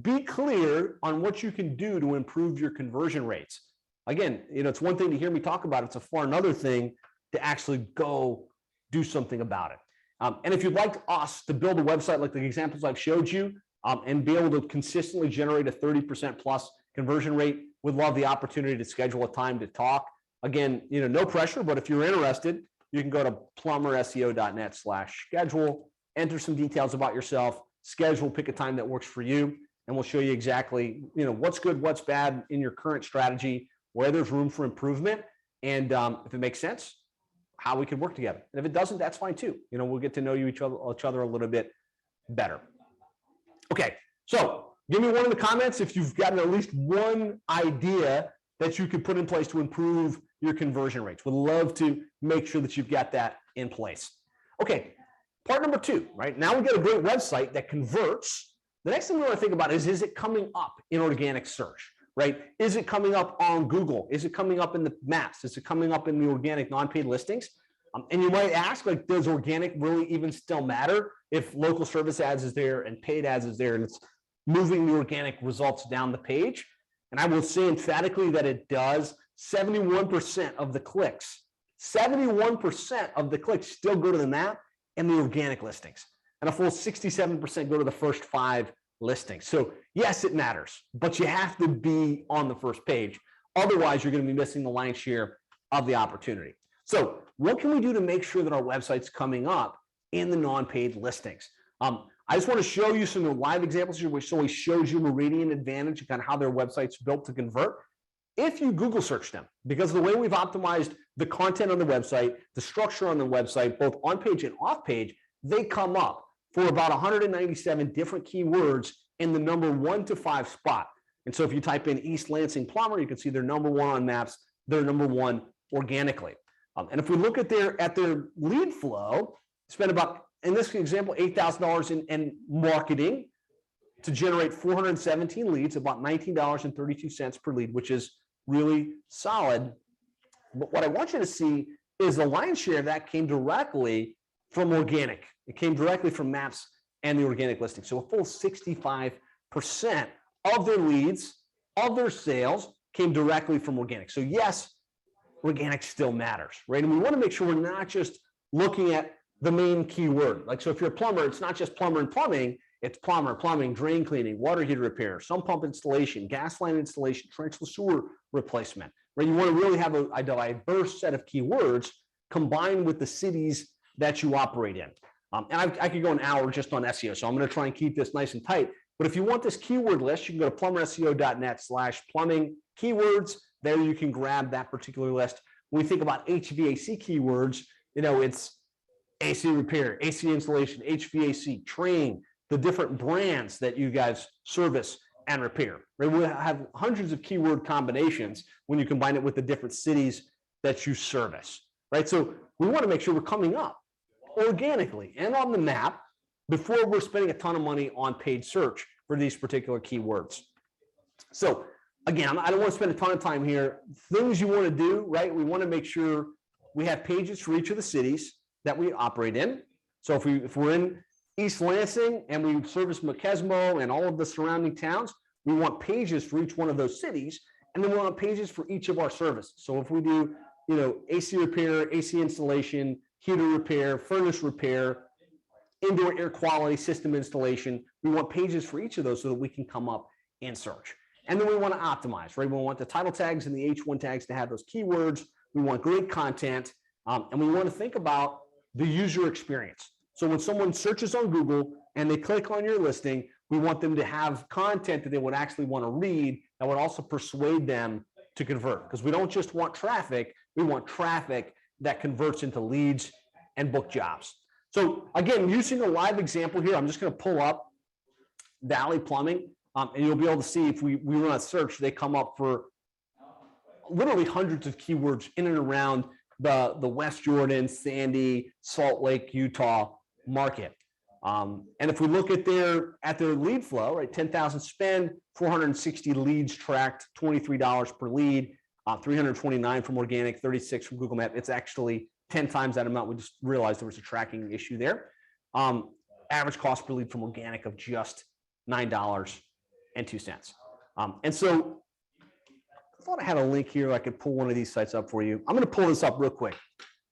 Be clear on what you can do to improve your conversion rates. Again, it's one thing to hear me talk about it. It's a far another thing to actually go do something about it. And if you'd like us to build a website like the examples I've showed you and be able to consistently generate a 30% plus conversion rate, we'd love the opportunity to schedule a time to talk. Again, no pressure, but if you're interested, you can go to plumberseo.net/schedule, enter some details about yourself, schedule, pick a time that works for you, and we'll show you exactly, what's good, what's bad in your current strategy, where there's room for improvement, and if it makes sense, how we can work together. And if it doesn't, that's fine too. We'll get to know each other a little bit better. Okay, so give me one in the comments if you've got at least one idea that you could put in place to improve your conversion rates. We'd love to make sure that you've got that in place. Okay, part number 2, right? Now we got a great website that converts. The next thing we want to think about is it coming up in organic search, right? Is it coming up on Google? Is it coming up in the maps? Is it coming up in the organic non-paid listings? And you might ask, like, does organic really even still matter if local service ads is there and paid ads is there and it's moving the organic results down the page? And I will say emphatically that it does. 71% of the clicks, 71% of the clicks still go to the map and the organic listings. And a full 67% go to the first 5 listings. So yes, it matters, but you have to be on the first page. Otherwise, you're going to be missing the lion's share of the opportunity. So what can we do to make sure that our website's coming up in the non-paid listings? I just want to show you some live examples here, which always shows you Meridian Advantage and kind of how their website's built to convert. If you Google search them, because the way we've optimized the content on the website, the structure on the website, both on page and off page, they come up for about 197 different keywords in the number 1 to 5 spot. And so if you type in East Lansing Plumber, you can see they're number 1 on maps. They're number 1 organically. And if we look at their lead flow, spend about, in this example, $8,000 in marketing to generate 417 leads, about $19.32 per lead, which is really solid. But what I want you to see is the lion's share of that came directly from organic. It came directly from maps and the organic listing. So a full 65% of their leads, of their sales, came directly from organic. So yes, organic still matters, right? And we want to make sure we're not just looking at the main keyword. Like, so if you're a plumber, it's not just plumber and plumbing, it's plumber, plumbing, drain cleaning, water heater repair, sump pump installation, gas line installation, trenchless sewer replacement, right? You want to really have a diverse set of keywords combined with the cities that you operate in. And I could go an hour just on SEO, so I'm going to try and keep this nice and tight. But if you want this keyword list, you can go to plumberseo.net/plumbing keywords. There you can grab that particular list. When we think about HVAC keywords, it's AC repair, AC installation, HVAC, train, the different brands that you guys service and repair. Right? We have hundreds of keyword combinations when you combine it with the different cities that you service. Right? So we want to make sure we're coming up organically and on the map before we're spending a ton of money on paid search for these particular keywords. So again, I don't want to spend a ton of time here. Things you want to do, right? We want to make sure we have pages for each of the cities that we operate in. So if we're in East Lansing and we service McKesmo and all of the surrounding towns, we want pages for each one of those cities. And then we want pages for each of our services. So if we do, AC repair, AC installation, heater repair, furnace repair, indoor air quality system installation, we want pages for each of those so that we can come up in search. And then we want to optimize, right? We want the title tags and the H1 tags to have those keywords. We want great content, and we want to think about the user experience. So when someone searches on Google and they click on your listing, we want them to have content that they would actually want to read that would also persuade them to convert. Because we don't just want traffic, we want traffic that converts into leads and book jobs. So again, using a live example here, I'm just going to pull up Valley Plumbing, and you'll be able to see if we run a search, they come up for literally hundreds of keywords in and around the West Jordan, Sandy, Salt Lake, Utah market. And if we look at their lead flow, right, 10,000 spend, 460 leads tracked, $23 per lead, 329 from organic, 36 from Google Maps. It's actually 10 times that amount. We just realized there was a tracking issue there. Average cost per lead from organic of just $9.02. And so I thought I had a link here. I could pull one of these sites up for you. I'm going to pull this up real quick.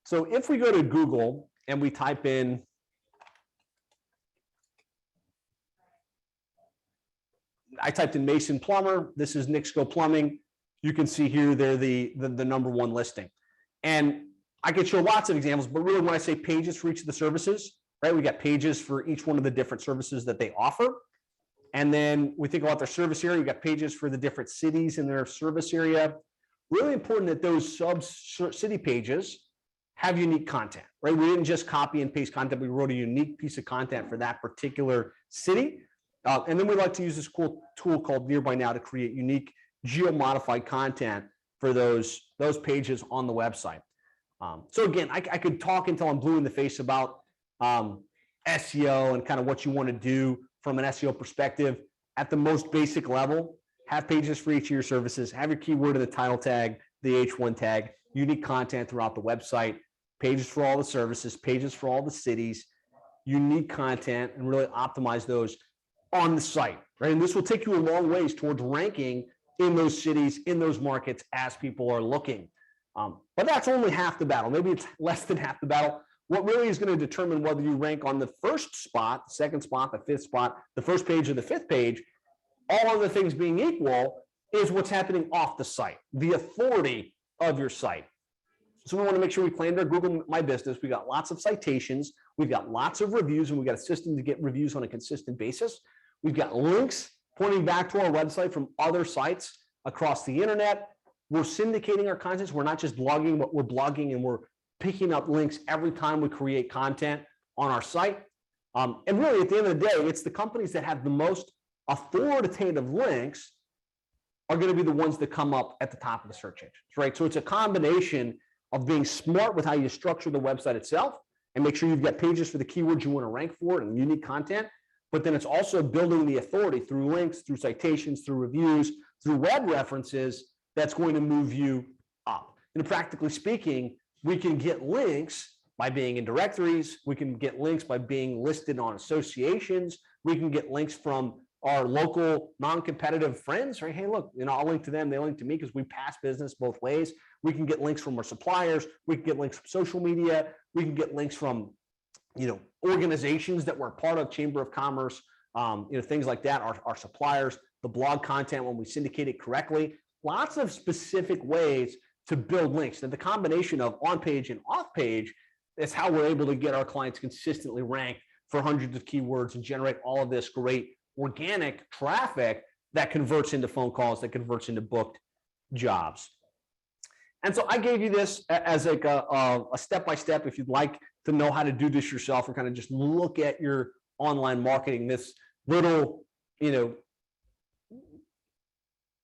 So if we go to Google and we type in I typed in Mason Plumber. This is Nixco Plumbing. You can see here they're the number one listing. And I could show lots of examples, but really when I say pages for each of the services, right, we got pages for each one of the different services that they offer. And then we think about their service area. You got pages for the different cities in their service area. Really important that those sub-city pages have unique content, right? We didn't just copy and paste content. We wrote a unique piece of content for that particular city. And then we like to use this cool tool called Nearby Now to create unique geo-modified content for those pages on the website. So again, I could talk until I'm blue in the face about SEO and kind of what you want to do from an SEO perspective. At the most basic level, have pages for each of your services, have your keyword in the title tag, the H1 tag, unique content throughout the website, pages for all the services, pages for all the cities, unique content, and really optimize those on the site, right? And this will take you a long ways towards ranking in those cities, in those markets as people are looking. But that's only half the battle. Maybe it's less than half the battle. What really is going to determine whether you rank on the first spot, the second spot, the fifth spot, the first page or the fifth page, all other things being equal, is what's happening off the site, the authority of your site. So we want to make sure we planned our Google My Business. We got lots of citations. We've got lots of reviews, and we've got a system to get reviews on a consistent basis. We've got links pointing back to our website from other sites across the internet. We're syndicating our content. So we're not just blogging, but we're blogging, and we're picking up links every time we create content on our site. And really, at the end of the day, it's the companies that have the most authoritative links are going to be the ones that come up at the top of the search engines, right? So it's a combination of being smart with how you structure the website itself and make sure you've got pages for the keywords you want to rank for and unique content. But then it's also building the authority through links, through citations, through reviews, through web references that's going to move you up. And practically speaking, we can get links by being in directories. We can get links by being listed on associations. We can get links from our local non-competitive friends, right? Hey, look, I'll link to them. They link to me because we pass business both ways. We can get links from our suppliers. We can get links from social media. We can get links from, organizations that were part of Chamber of Commerce, things like that, our suppliers, the blog content when we syndicate it correctly. Lots of specific ways to build links. And the combination of on-page and off-page is how we're able to get our clients consistently ranked for hundreds of keywords and generate all of this great organic traffic that converts into phone calls, that converts into booked jobs. And so I gave you this as like a step-by-step if you'd like to know how to do this yourself or kind of just look at your online marketing. This little,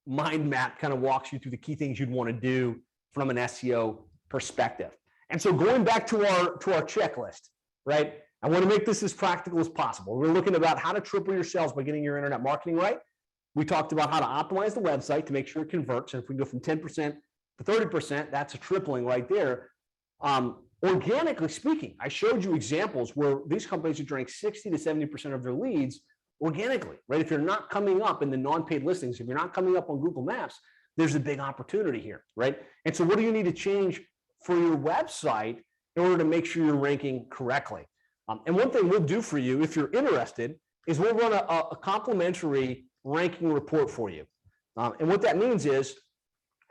mind map kind of walks you through the key things you'd want to do from an SEO perspective. And so going back to our checklist, right? I want to make this as practical as possible. We're looking about how to triple your sales by getting your internet marketing right. We talked about how to optimize the website to make sure it converts. And if we go from 10% to 30%, that's a tripling right there. Organically speaking, I showed you examples where these companies are generating 60 to 70% of their leads organically, right? If you're not coming up in the non-paid listings, if you're not coming up on Google Maps, there's a big opportunity here, right? And so what do you need to change for your website in order to make sure you're ranking correctly? And one thing we'll do for you, if you're interested, is we'll run a complimentary ranking report for you. And what that means is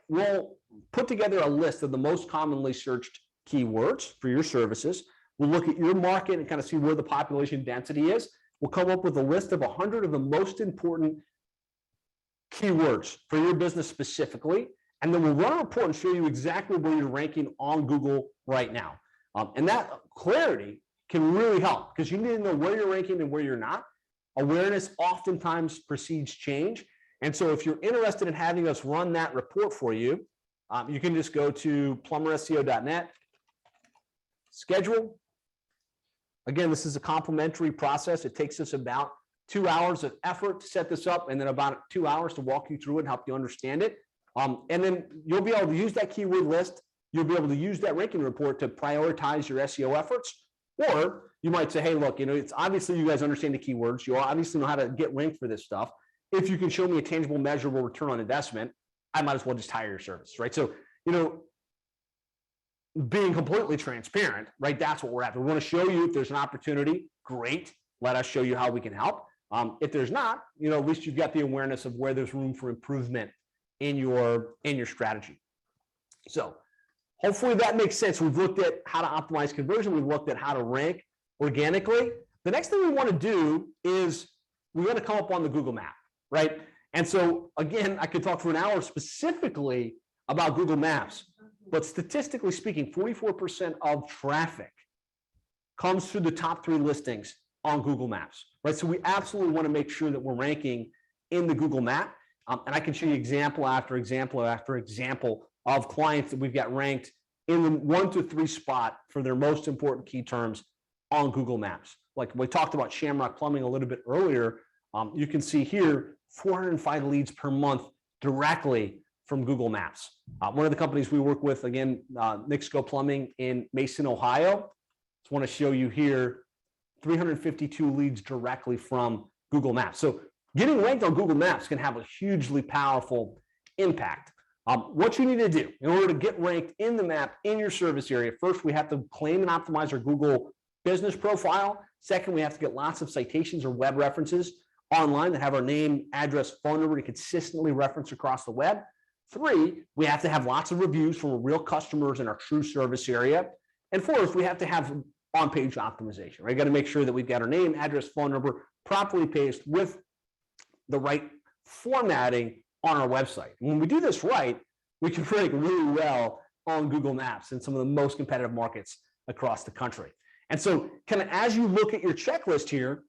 we'll put together a list of the most commonly searched keywords for your services. We'll look at your market and kind of see where the population density is. We'll come up with a list of 100 of the most important keywords for your business specifically, and then we'll run a report and show you exactly where you're ranking on Google right now. And that clarity can really help because you need to know where you're ranking and where you're not. Awareness oftentimes precedes change. And so if you're interested in having us run that report for you, you can just go to plumberseo.net, schedule. Again, this is a complimentary process. It takes us about 2 hours of effort to set this up and then about 2 hours to walk you through it and help you understand it. And then you'll be able to use that keyword list. You'll be able to use that ranking report to prioritize your SEO efforts. Or you might say, hey, look, it's obviously you guys understand the keywords. You obviously know how to get ranked for this stuff. If you can show me a tangible, measurable return on investment, I might as well just hire your service, right? So, being completely transparent, right? That's what we're after. We want to show you if there's an opportunity, great. Let us show you how we can help. If there's not, at least you've got the awareness of where there's room for improvement in your strategy. So hopefully that makes sense. We've looked at how to optimize conversion. We've looked at how to rank organically. The next thing we want to do is we want to come up on the Google map, right? And so again, I could talk for an hour specifically about Google Maps, but statistically speaking, 44% of traffic comes through the top 3 listings on Google Maps, right? So we absolutely want to make sure that we're ranking in the Google map. And I can show you example after example after example of clients that we've got ranked in the 1 to 3 spot for their most important key terms on Google Maps. Like we talked about Shamrock Plumbing a little bit earlier. You can see here 405 leads per month directly from Google Maps. One of the companies we work with, again, Nixco Plumbing in Mason, Ohio. Just want to show you here 352 leads directly from Google Maps. So getting ranked on Google Maps can have a hugely powerful impact. What you need to do in order to get ranked in the map in your service area, first, we have to claim and optimize our Google business profile. Second, we have to get lots of citations or web references online that have our name, address, phone number to consistently reference across the web. 3, we have to have lots of reviews from real customers in our true service area. And 4th, we have to have on-page optimization, right? Got to make sure that we've got our name, address, phone number properly paced with the right formatting on our website. And when we do this right, we can rank really well on Google Maps in some of the most competitive markets across the country. And so kind of as you look at your checklist here,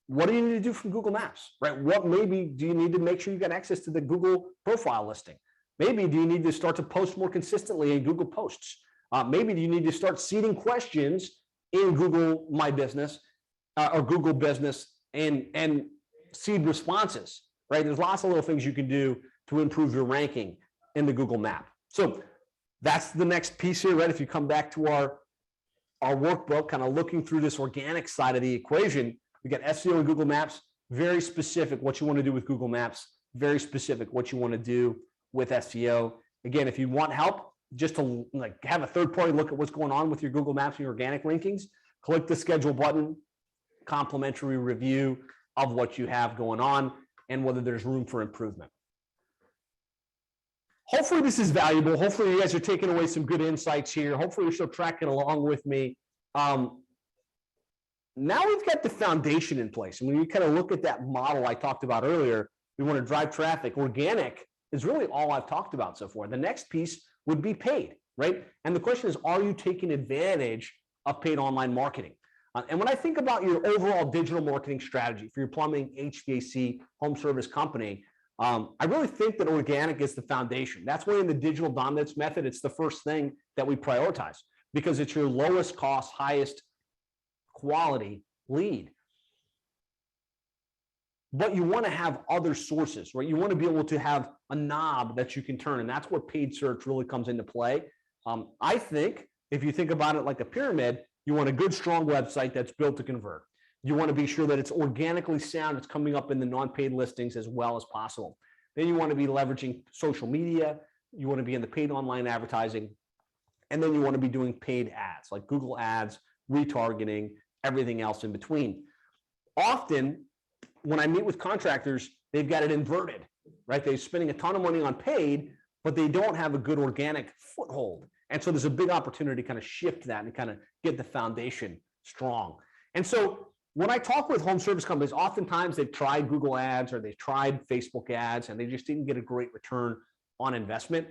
what do you need to do from Google Maps, right? What maybe do you need to make sure you got access to the Google profile listing? Maybe do you need to start to post more consistently in Google Posts? Maybe do you need to start seeding questions in Google My Business or Google Business and seed responses, right? There's lots of little things you can do to improve your ranking in the Google map. So that's the next piece here, right? If you come back to our workbook, kind of looking through this organic side of the equation, we got SEO and Google Maps, very specific what you want to do with Google Maps, very specific what you want to do with SEO. Again, if you want help, just to have a third party look at what's going on with your Google Maps and your organic rankings, click the schedule button, complimentary review of what you have going on and whether there's room for improvement. Hopefully this is valuable. Hopefully you guys are taking away some good insights here. Hopefully you're still tracking along with me. Now we've got the foundation in place. And when you kind of look at that model I talked about earlier, we want to drive traffic. Organic is really all I've talked about so far. The next piece would be paid, right? And the question is, are you taking advantage of paid online marketing? And when I think about your overall digital marketing strategy for your plumbing, HVAC, home service company, I really think that organic is the foundation. That's why in the digital dominance method, it's the first thing that we prioritize because it's your lowest cost, highest quality lead. But you want to have other sources, right? You want to be able to have a knob that you can turn, and that's where paid search really comes into play. I think if you think about it like a pyramid, you want a good, strong website that's built to convert. You want to be sure that it's organically sound, it's coming up in the non-paid listings as well as possible. Then you want to be leveraging social media. You want to be in the paid online advertising. And then you want to be doing paid ads like Google ads, retargeting, everything else in between. Often, when I meet with contractors, they've got it inverted, right? They're spending a ton of money on paid, but they don't have a good organic foothold. And so there's a big opportunity to kind of shift that and kind of get the foundation strong. And so when I talk with home service companies, oftentimes they've tried Google ads or they've tried Facebook ads and they just didn't get a great return on investment.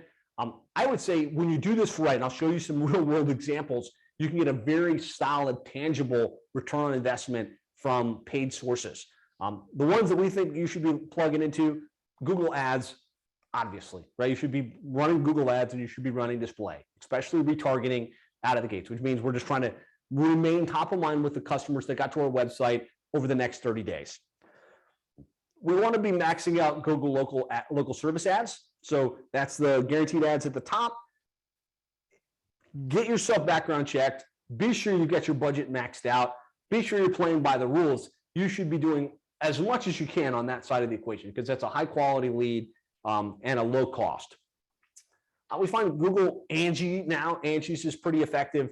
I would say when you do this right, and I'll show you some real world examples, you can get a very solid, tangible return on investment from paid sources. The ones that we think you should be plugging into, Google ads, obviously, right? You should be running Google ads and you should be running display, especially retargeting out of the gates, which means we're just trying to remain top of mind with the customers that got to our website over the next 30 days. We want to be maxing out Google local service ads. So that's the guaranteed ads at the top. Get yourself background checked. Be sure you get your budget maxed out. Be sure you're playing by the rules. You should be doing as much as you can on that side of the equation because that's a high quality lead and a low cost. We find Google Angie now. Angie's is pretty effective,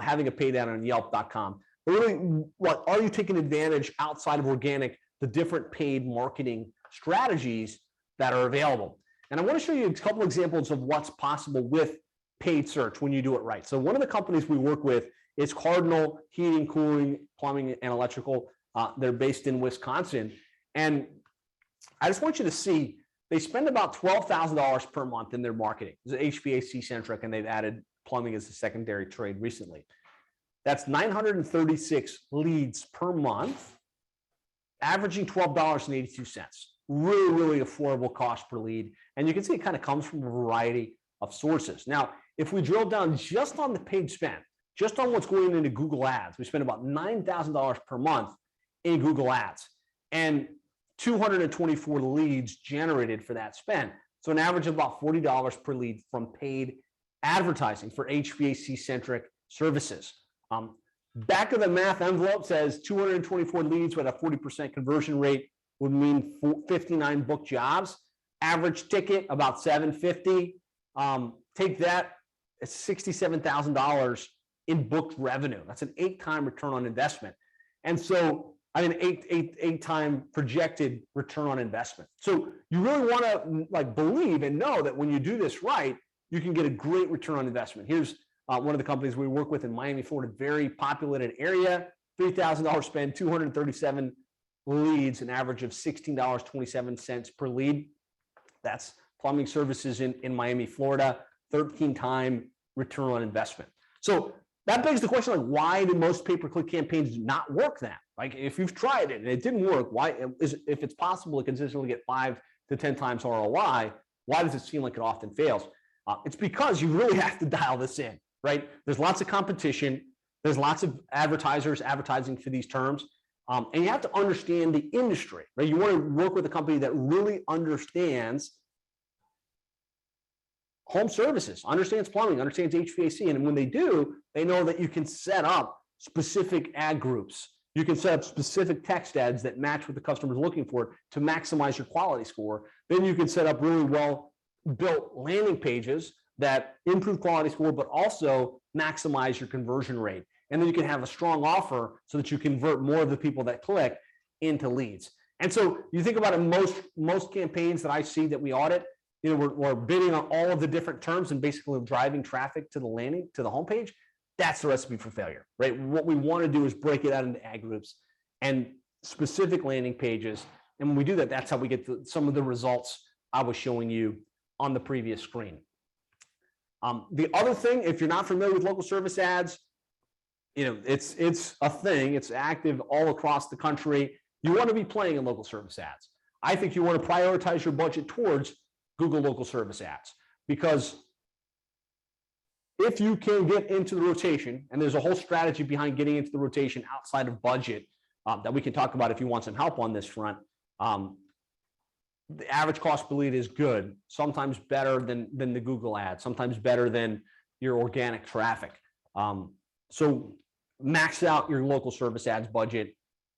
having a paid ad on Yelp.com. But really, what are you taking advantage outside of organic, the different paid marketing strategies that are available? And I want to show you a couple examples of what's possible with paid search when you do it right. So one of the companies we work with is Cardinal Heating, Cooling, Plumbing, and Electrical. They're based in Wisconsin. And I just want you to see, they spend about $12,000 per month in their marketing. It's HVAC centric, and they've added plumbing as a secondary trade recently. That's 936 leads per month, averaging $12.82. Really, really affordable cost per lead. And you can see it kind of comes from a variety of sources. Now, if we drill down just on the paid spend, just on what's going into Google ads, we spend about $9,000 per month in Google ads and 224 leads generated for that spend. So an average of about $40 per lead from paid advertising for HVAC-centric services. Back of the math envelope says 224 leads with a 40% conversion rate would mean 59 booked jobs. Average ticket about $750. Take that, it's $67,000 in booked revenue. That's an 8-time return on investment. And so, I mean, eight time projected return on investment. So you really want to believe and know that when you do this right, you can get a great return on investment. Here's one of the companies we work with in Miami, Florida, very populated area, $3,000 spend, 237 leads, an average of $16.27 per lead. That's plumbing services in Miami, Florida, 13-time return on investment. So that begs the question, why do most pay-per-click campaigns not work then? If you've tried it and it didn't work, if it's possible to consistently get 5 to 10 times ROI, why does it seem like it often fails? It's because you really have to dial this in, right? There's lots of competition. There's lots of advertisers advertising for these terms. And you have to understand the industry, right? You want to work with a company that really understands home services, understands plumbing, understands HVAC. And when they do, they know that you can set up specific ad groups. You can set up specific text ads that match what the customer is looking for to maximize your quality score. Then you can set up really well-built landing pages that improve quality score, but also maximize your conversion rate. And then you can have a strong offer so that you convert more of the people that click into leads. And so you think about it, most campaigns that I see that we audit, we're bidding on all of the different terms and basically driving traffic to the homepage. That's the recipe for failure, right? What we want to do is break it out into ad groups and specific landing pages. And when we do that, that's how we get some of the results I was showing you on the previous screen. The other thing, if you're not familiar with local service ads, it's a thing. It's active all across the country. You want to be playing in local service ads. I think you want to prioritize your budget towards Google local service ads, because if you can get into the rotation, and there's a whole strategy behind getting into the rotation outside of budget that we can talk about if you want some help on this front. The average cost per lead is good, sometimes better than the Google ad, sometimes better than your organic traffic. So max out your local service ads budget,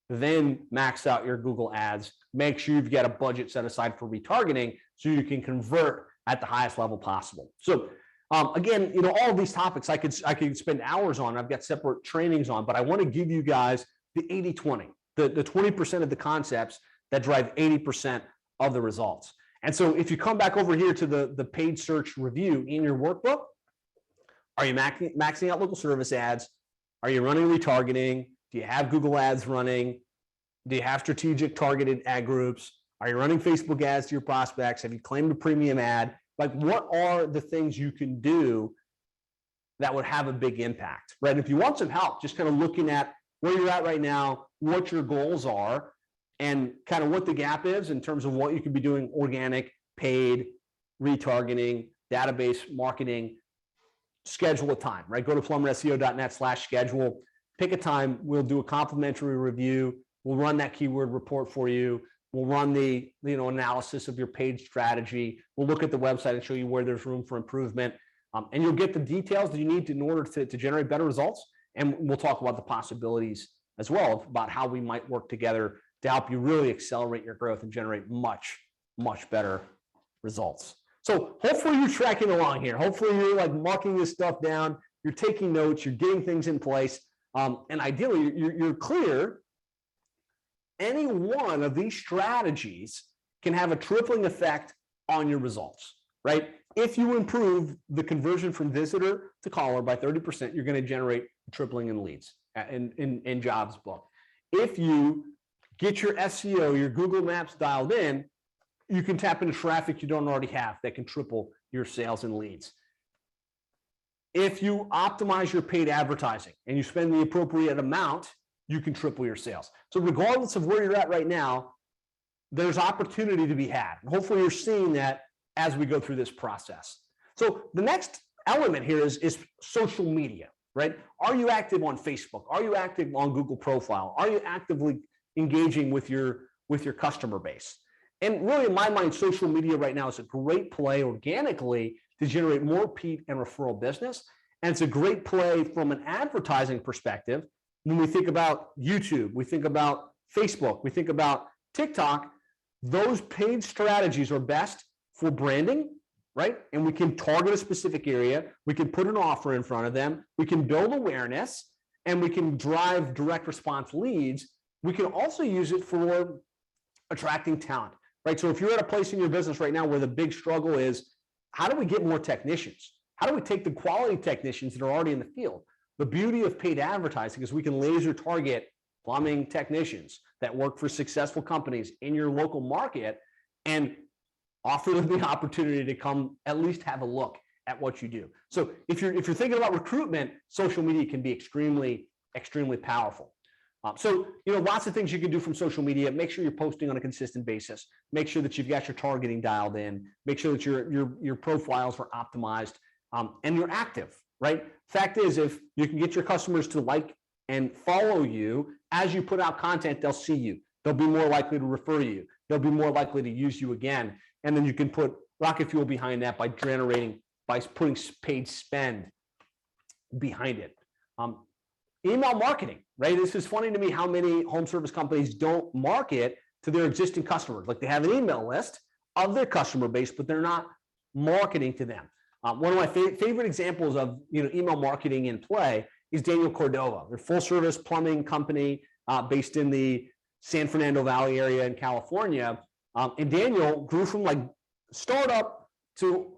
then max out your Google ads. Make sure you've got a budget set aside for retargeting so you can convert at the highest level possible. So again, all of these topics I could spend hours on. I've got separate trainings on, but I want to give you guys the 80-20, the 20% of the concepts that drive 80% of the results. And so if you come back over here to the paid search review in your workbook, are you maxing out local service ads? Are you running retargeting? Do you have Google ads running? Do you have strategic targeted ad groups? Are you running Facebook ads to your prospects? Have you claimed a premium ad? Like, what are the things you can do that would have a big impact, right? If you want some help, just kind of looking at where you're at right now, what your goals are, and kind of what the gap is in terms of what you could be doing: organic, paid, retargeting, database marketing. Schedule a time, right? Go to plumberseo.net/schedule. Pick a time. We'll do a complimentary review. We'll run that keyword report for you. We'll run the analysis of your paid strategy. We'll look at the website and show you where there's room for improvement. And you'll get the details that you need in order to generate better results. And we'll talk about the possibilities as well about how we might work together to help you really accelerate your growth and generate much, much better results. So hopefully you're tracking along here. Hopefully you're like marking this stuff down. You're taking notes. You're getting things in place. And ideally, you're clear. Any one of these strategies can have a tripling effect on your results, right? If you improve the conversion from visitor to caller by 30%, you're going to generate tripling in leads in jobs booked. If you get your SEO, your Google Maps dialed in, you can tap into traffic you don't already have that can triple your sales and leads. If you optimize your paid advertising and you spend the appropriate amount, you can triple your sales. So regardless of where you're at right now, there's opportunity to be had. And hopefully you're seeing that as we go through this process. So the next element here is social media, right? Are you active on Facebook? Are you active on Google Profile? Are you actively engaging with your customer base? And really, in my mind, social media right now is a great play organically to generate more repeat and referral business. And it's a great play from an advertising perspective. When we think about YouTube, we think about Facebook, we think about TikTok, those paid strategies are best for branding, right? And we can target a specific area. We can put an offer in front of them. We can build awareness, and we can drive direct response leads. We can also use it for attracting talent, right? So if you're at a place in your business right now where the big struggle is, how do we get more technicians? How do we take the quality technicians that are already in the field? The beauty of paid advertising is we can laser target plumbing technicians that work for successful companies in your local market and offer them the opportunity to come at least have a look at what you do. So if you're thinking about recruitment, social media can be extremely, extremely powerful. So lots of things you can do from social media. Make sure you're posting on a consistent basis. Make sure that you've got your targeting dialed in. Make sure that your profiles are optimized, and you're active, right? Fact is, if you can get your customers to like and follow you as you put out content, they'll see you. They'll be more likely to refer you. They'll be more likely to use you again. And then you can put rocket fuel behind that by putting paid spend behind it. Email marketing, right? This is funny to me how many home service companies don't market to their existing customers. Like, they have an email list of their customer base, but they're not marketing to them. One of my favorite examples of email marketing in play is Daniel Cordova. They're a full service plumbing company based in the San Fernando Valley area in California. And Daniel grew from like startup to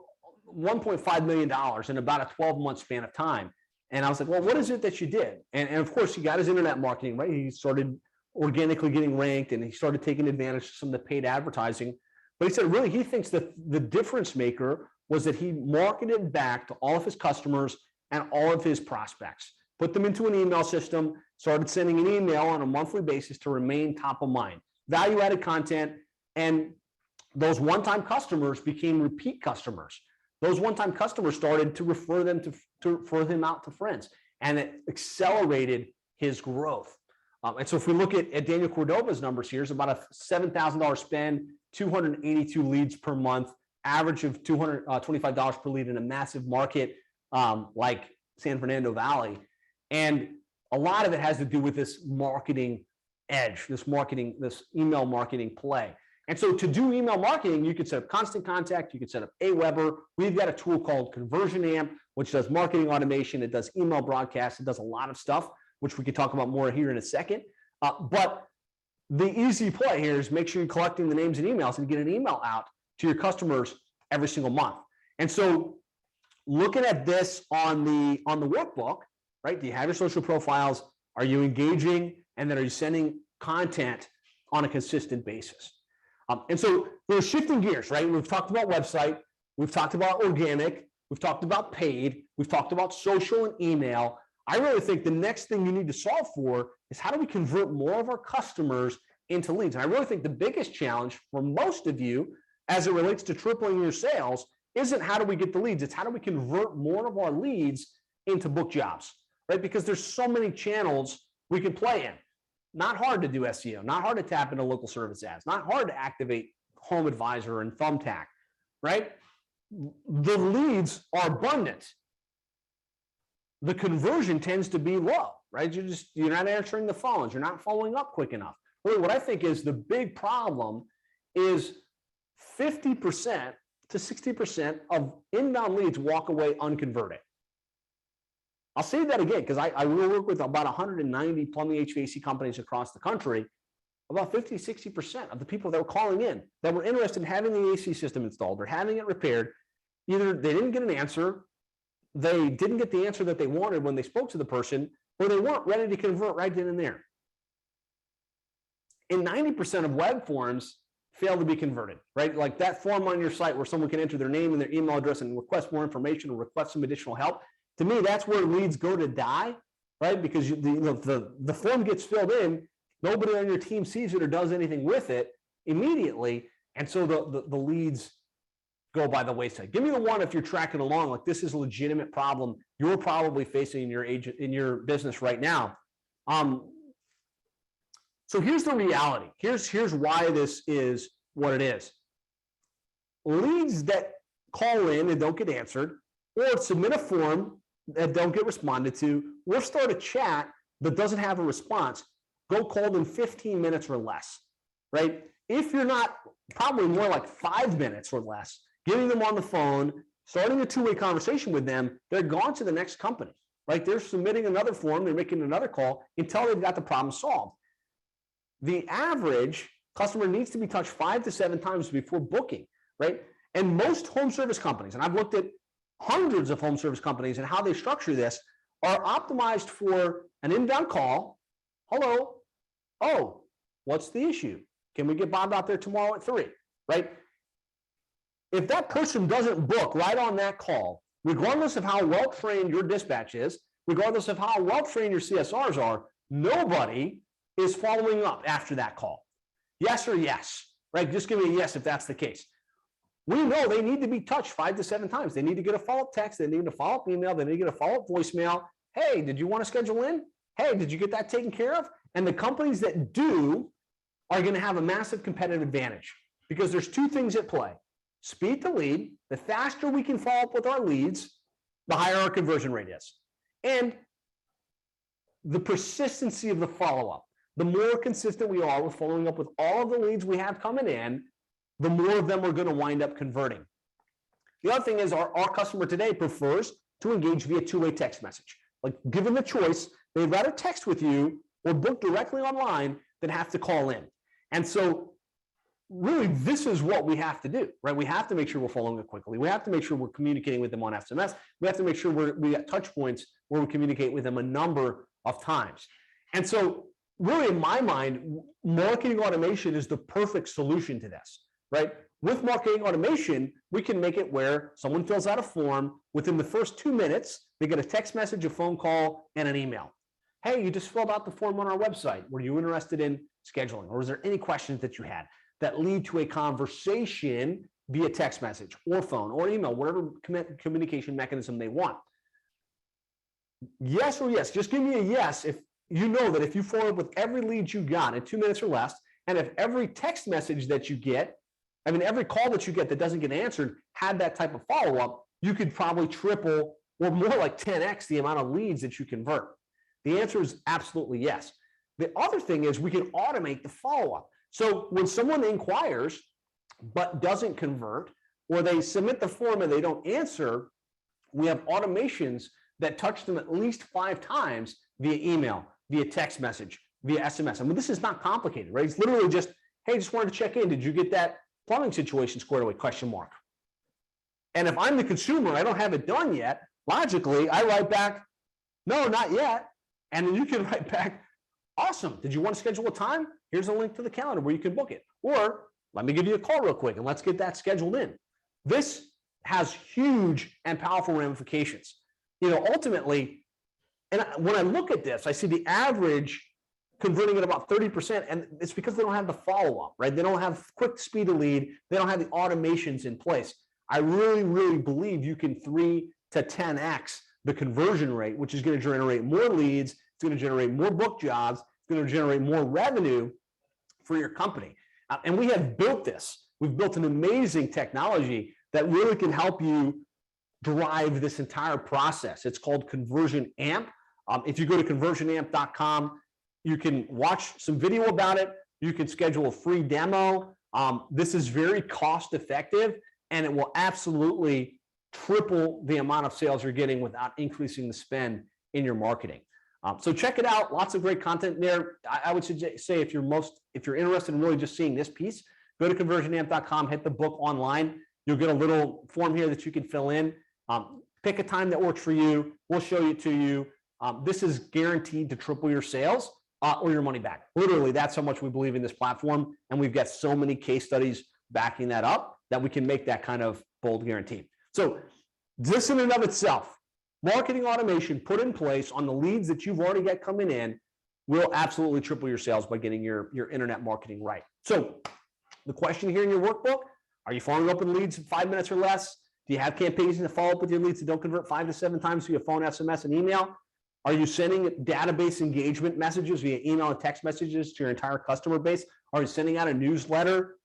$1.5 million in about a 12-month span of time. And I was like, well, what is it that you did? And of course, he got his internet marketing, right? He started organically getting ranked, and he started taking advantage of some of the paid advertising. But he said, really, he thinks that the difference maker was that he marketed back to all of his customers and all of his prospects, put them into an email system, started sending an email on a monthly basis to remain top of mind, value-added content, and those one-time customers became repeat customers. Those one-time customers started to refer them refer him out to friends, and it accelerated his growth. And so if we look at Daniel Cordova's numbers here, it's about a $7,000 spend, 282 leads per month, average of $225 per lead in a massive market like San Fernando Valley. And a lot of it has to do with this marketing edge, this email marketing play. And so to do email marketing, you could set up Constant Contact, you could set up Aweber. We've got a tool called Conversion Amp, which does marketing automation, it does email broadcasts, it does a lot of stuff, which we could talk about more here in a second. But the easy play here is make sure you're collecting the names and emails and get an email out to your customers every single month. And so looking at this on the workbook, right? Do you have your social profiles? Are you engaging? And then are you sending content on a consistent basis? And so we're shifting gears, right? We've talked about website, we've talked about organic, we've talked about paid, we've talked about social and email. I really think the next thing you need to solve for is how do we convert more of our customers into leads? And I really think the biggest challenge for most of you as it relates to tripling your sales isn't how do we get the leads, it's how do we convert more of our leads into book jobs, right? Because there's so many channels we can play in. Not hard to do SEO, not hard to tap into local service ads, not hard to activate Home Advisor and Thumbtack, right? The leads are abundant. The conversion tends to be low, right? You're not answering the phones, you're not following up quick enough. Really, what I think is the big problem is 50% to 60% of inbound leads walk away unconverted. I'll say that again, because I will work with about 190 plumbing HVAC companies across the country. About 50, 60% of the people that were calling in that were interested in having the AC system installed or having it repaired, either they didn't get an answer, they didn't get the answer that they wanted when they spoke to the person, or they weren't ready to convert right then and there. And 90% of web forms fail to be converted, right? Like that form on your site where someone can enter their name and their email address and request more information or request some additional help. To me, that's where leads go to die, right? Because the form gets filled in, nobody on your team sees it or does anything with it immediately, and so the leads go by the wayside. Give me the one if you're tracking along, like this is a legitimate problem you're probably facing in your business right now. So here's the reality. Here's why this is what it is. Leads that call in and don't get answered, or submit a form that don't get responded to, or start a chat that doesn't have a response, go cold in 15 minutes or less, right? If you're not, probably more like 5 minutes or less, getting them on the phone, starting a two-way conversation with them, they're gone to the next company, right? They're submitting another form, they're making another call until they've got the problem solved. The average customer needs to be touched 5 to 7 times before booking, right? And most home service companies, and I've looked at hundreds of home service companies and how they structure this, are optimized for an inbound call. Hello. Oh, what's the issue? Can we get Bob out there tomorrow at 3, right? If that person doesn't book right on that call, regardless of how well-trained your dispatch is, regardless of how well-trained your CSRs are, nobody is following up after that call. Yes or yes, right? Just give me a yes if that's the case. We know they need to be touched 5 to 7 times. They need to get a follow-up text. They need a follow-up email. They need to get a follow-up voicemail. Hey, did you want to schedule in? Hey, did you get that taken care of? And the companies that do are going to have a massive competitive advantage because there's 2 things at play. Speed to lead. The faster we can follow up with our leads, the higher our conversion rate is. And the persistency of the follow-up. The more consistent we are with following up with all of the leads we have coming in, the more of them are going to wind up converting. The other thing is our customer today prefers to engage via two-way text message. Like given the choice, they'd rather text with you or book directly online than have to call in. And so really this is what we have to do, right? We have to make sure we're following up quickly. We have to make sure we're communicating with them on SMS. We have to make sure we got touch points where we communicate with them a number of times. And so really in my mind, marketing automation is the perfect solution to this. Right? With marketing automation, we can make it where someone fills out a form within the first 2 minutes, they get a text message, a phone call, and an email. Hey, you just filled out the form on our website. Were you interested in scheduling? Or is there any questions that you had that lead to a conversation via text message or phone or email, whatever communication mechanism they want? Yes or yes. Just give me a yes if you know that if you follow up with every lead you got in 2 minutes or less, and if every text message that you get, every call that you get that doesn't get answered had that type of follow-up, you could probably triple or more like 10x the amount of leads that you convert? The answer is absolutely yes. The other thing is we can automate the follow-up. So when someone inquires but doesn't convert, or they submit the form and they don't answer, we have automations that touch them at least 5 times via email, via text message, via SMS. I mean, this is not complicated, right? It's literally just, hey, just wanted to check in. Did you get that plumbing situation squared away? Question mark. And if I'm the consumer, I don't have it done yet, logically, I write back, no, not yet. And then you can write back, awesome. Did you want to schedule a time? Here's a link to the calendar where you can book it. Or let me give you a call real quick and let's get that scheduled in. This has huge and powerful ramifications. You know, ultimately, and when I look at this, I see the average converting at about 30%, and it's because they don't have the follow-up, right? They don't have quick speed of lead. They don't have the automations in place. I really, really believe you can 3 to 10x the conversion rate, which is going to generate more leads. It's going to generate more book jobs. It's going to generate more revenue for your company. And we have built this. We've built an amazing technology that really can help you drive this entire process. It's called Conversion Amp. If you go to conversionamp.com, you can watch some video about it. You can schedule a free demo. This is very cost effective, and it will absolutely triple the amount of sales you're getting without increasing the spend in your marketing. So check it out. Lots of great content there. I would say if you're interested in really just seeing this piece, go to conversionamp.com, hit the book online. You'll get a little form here that you can fill in. Pick a time that works for you. We'll show it to you. This is guaranteed to triple your sales or your money back. Literally, that's how much we believe in this platform. And we've got so many case studies backing that up that we can make that kind of bold guarantee. So this in and of itself, marketing automation put in place on the leads that you've already got coming in will absolutely triple your sales by getting your internet marketing right. So the question here in your workbook, are you following up with leads in 5 minutes or less? Do you have campaigns to follow up with your leads that don't convert 5 to 7 times via phone, SMS, and email? Are you sending database engagement messages via email and text messages to your entire customer base? Are you sending out a newsletter?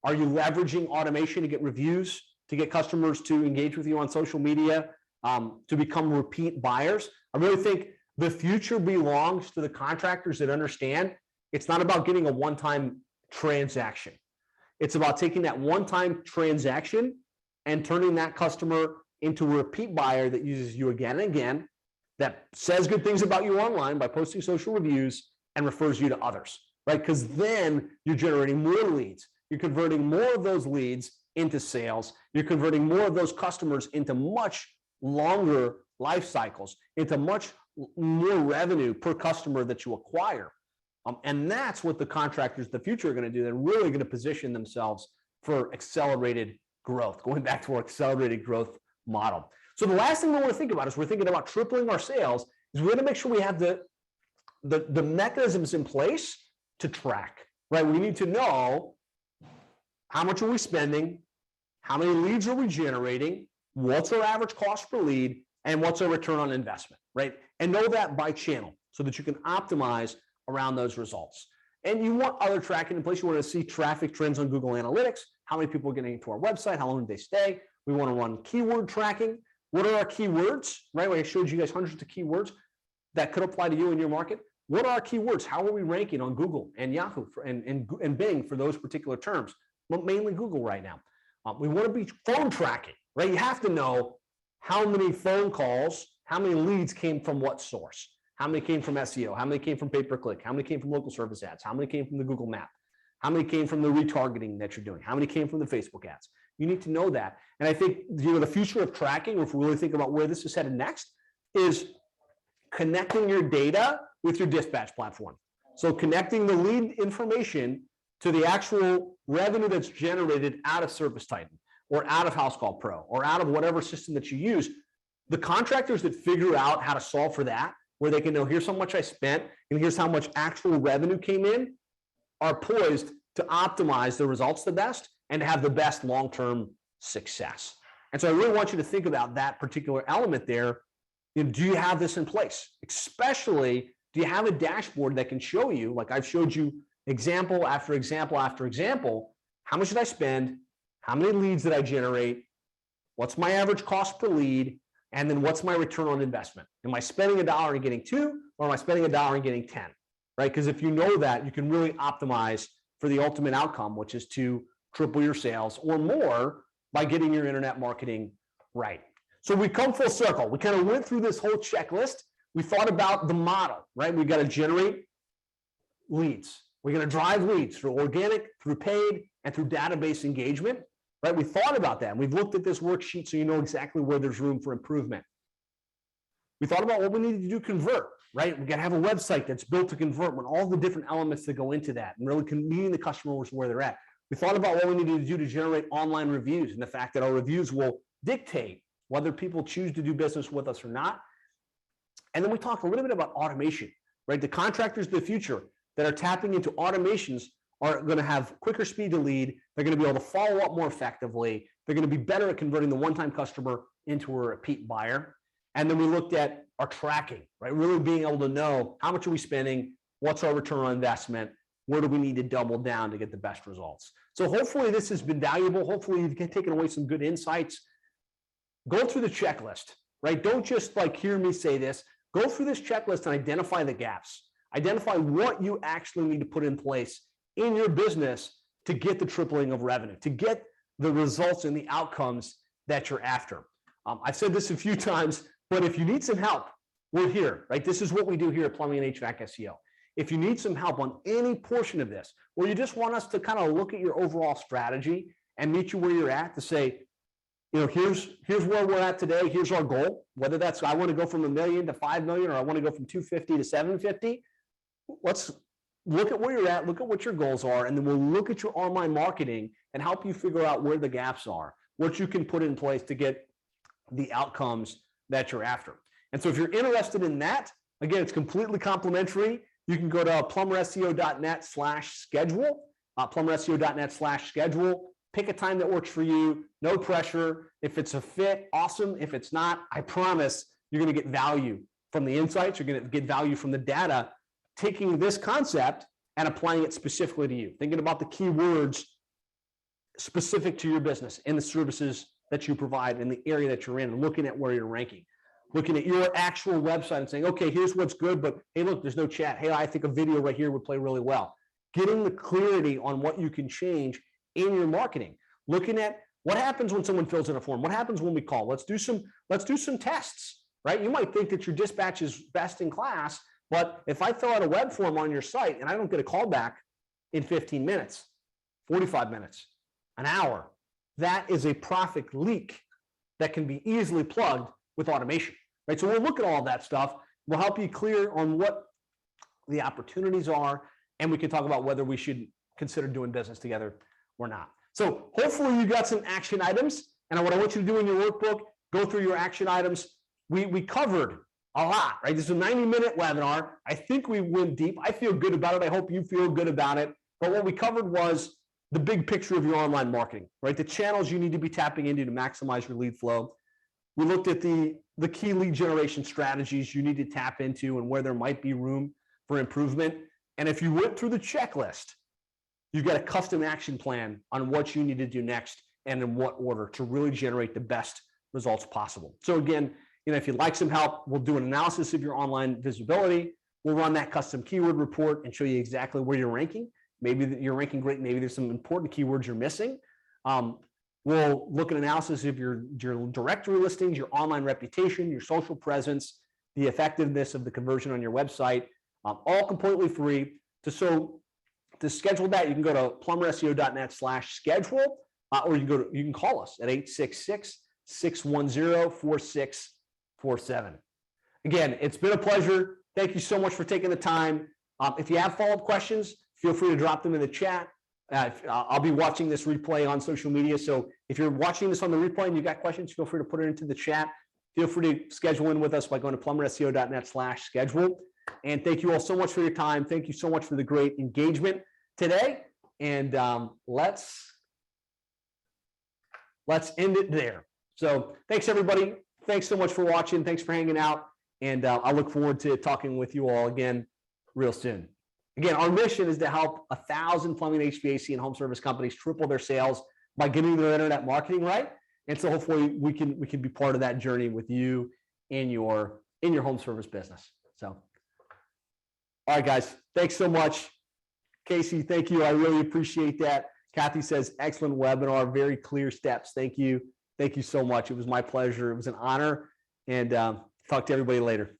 Are you leveraging automation to get reviews, to get customers to engage with you on social media, to become repeat buyers? I really think the future belongs to the contractors that understand it's not about getting a one-time transaction. It's about taking that one-time transaction and turning that customer into a repeat buyer that uses you again and again, that says good things about you online by posting social reviews and refers you to others, right? Because then you're generating more leads. You're converting more of those leads into sales. You're converting more of those customers into much longer life cycles, into much more revenue per customer that you acquire. And that's what the contractors of the future are going to do. They're really going to position themselves for accelerated growth, going back to our accelerated growth model. So the last thing we want to think about is we're thinking about tripling our sales is we're going to make sure we have the mechanisms in place to track, right? We need to know how much are we spending, how many leads are we generating, what's our average cost per lead, and what's our return on investment, right? And know that by channel so that you can optimize around those results. And you want other tracking in place. You want to see traffic trends on Google Analytics, how many people are getting to our website, how long do they stay. We want to run keyword tracking. What are our keywords, right? I showed you guys hundreds of keywords that could apply to you in your market. What are our keywords? How are we ranking on Google and Yahoo and Bing for those particular terms? Well, mainly Google right now. We want to be phone tracking, right? You have to know how many phone calls, how many leads came from what source, how many came from SEO, how many came from pay-per-click, how many came from local service ads, how many came from the Google map, how many came from the retargeting that you're doing, how many came from the Facebook ads. You need to know that. And I think, the future of tracking, if we really think about where this is headed next, is connecting your data with your dispatch platform. So connecting the lead information to the actual revenue that's generated out of ServiceTitan or out of House Call Pro or out of whatever system that you use. The contractors that figure out how to solve for that, where they can know here's how much I spent and here's how much actual revenue came in, are poised to optimize the results the best and to have the best long-term success. And so I really want you to think about that particular element there. Do you have this in place? Especially, do you have a dashboard that can show you, like I've showed you example after example after example, how much did I spend? How many leads did I generate? What's my average cost per lead? And then what's my return on investment? Am I spending $1 and getting 2, or am I spending $1 and getting 10? Right? Because if you know that, you can really optimize for the ultimate outcome, which is to triple your sales or more by getting your internet marketing right. So we come full circle. We kind of went through this whole checklist. We thought about the model, right? We've got to generate leads. We're going to drive leads through organic, through paid, and through database engagement, right? We thought about that. And we've looked at this worksheet so you know exactly where there's room for improvement. We thought about what we needed to do to convert, right? We got to have a website that's built to convert with all the different elements that go into that and really meeting the customers where they're at. We thought about what we needed to do to generate online reviews and the fact that our reviews will dictate whether people choose to do business with us or not. And then we talked a little bit about automation, right? The contractors of the future that are tapping into automations are going to have quicker speed to lead. They're going to be able to follow up more effectively. They're going to be better at converting the one-time customer into a repeat buyer. And then we looked at our tracking, right? Really being able to know how much are we spending, what's our return on investment, where do we need to double down to get the best results. So hopefully this has been valuable. Hopefully you've taken away some good insights. Go through the checklist, right? Don't just like hear me say this. Go through this checklist and identify the gaps. Identify what you actually need to put in place in your business to get the tripling of revenue, to get the results and the outcomes that you're after. I've said this a few times, but if you need some help, we're here, right? This is what we do here at Plumbing and HVAC SEO. If you need some help on any portion of this, or you just want us to kind of look at your overall strategy and meet you where you're at to say, you know, here's where we're at today. Here's our goal. Whether that's I want to go from $1 million to $5 million, or I want to go from 250 to 750. Let's look at where you're at. Look at what your goals are, and then we'll look at your online marketing and help you figure out where the gaps are, what you can put in place to get the outcomes that you're after. And so, if you're interested in that, again, it's completely complimentary. You can go to plumberseo.net/schedule. Plumberseo.net/schedule. Pick a time that works for you. No pressure. If it's a fit, awesome. If it's not, I promise you're going to get value from the insights. You're going to get value from the data, taking this concept and applying it specifically to you. Thinking about the keywords specific to your business and the services that you provide in the area that you're in, and looking at where you're ranking. Looking at your actual website and saying, okay, here's what's good, but hey, look, there's no chat. Hey, I think a video right here would play really well. Getting the clarity on what you can change in your marketing. Looking at what happens when someone fills in a form. What happens when we call? Let's do some tests, right? You might think that your dispatch is best in class, but if I fill out a web form on your site and I don't get a call back in 15 minutes, 45 minutes, an hour, that is a profit leak that can be easily plugged with automation, right? So we'll look at all of that stuff. We'll help you clear on what the opportunities are, and we can talk about whether we should consider doing business together or not. So hopefully you got some action items, and what I want you to do in your workbook, go through your action items. We covered a lot, right? This is a 90-minute webinar. I think we went deep. I feel good about it. I hope you feel good about it. But what we covered was the big picture of your online marketing, right? The channels you need to be tapping into to maximize your lead flow. We looked at the key lead generation strategies you need to tap into and where there might be room for improvement. And if you went through the checklist, you've got a custom action plan on what you need to do next and in what order to really generate the best results possible. So again, you know, if you'd like some help, we'll do an analysis of your online visibility. We'll run that custom keyword report and show you exactly where you're ranking. Maybe you're ranking great. Maybe there's some important keywords you're missing. We'll look at analysis of your directory listings, your online reputation, your social presence, the effectiveness of the conversion on your website, all completely free. To schedule that, you can go to plumberseo.net/schedule, or you can call us at 866-610-4647. Again, it's been a pleasure. Thank you so much for taking the time. If you have follow-up questions, feel free to drop them in the chat. I'll be watching this replay on social media. So if you're watching this on the replay and you got questions, feel free to put it into the chat. Feel free to schedule in with us by going to plumberseo.net/schedule. And thank you all so much for your time. Thank you so much for the great engagement today. And let's end it there. So thanks, everybody. Thanks so much for watching. Thanks for hanging out. And I look forward to talking with you all again real soon. Again, our mission is to help 1,000 plumbing, HVAC, and home service companies triple their sales by getting their internet marketing right. And so hopefully we can be part of that journey with you in your home service business. So, all right, guys, thanks so much. Casey, thank you. I really appreciate that. Kathy says, excellent webinar, very clear steps. Thank you. Thank you so much. It was my pleasure. It was an honor. And talk to everybody later.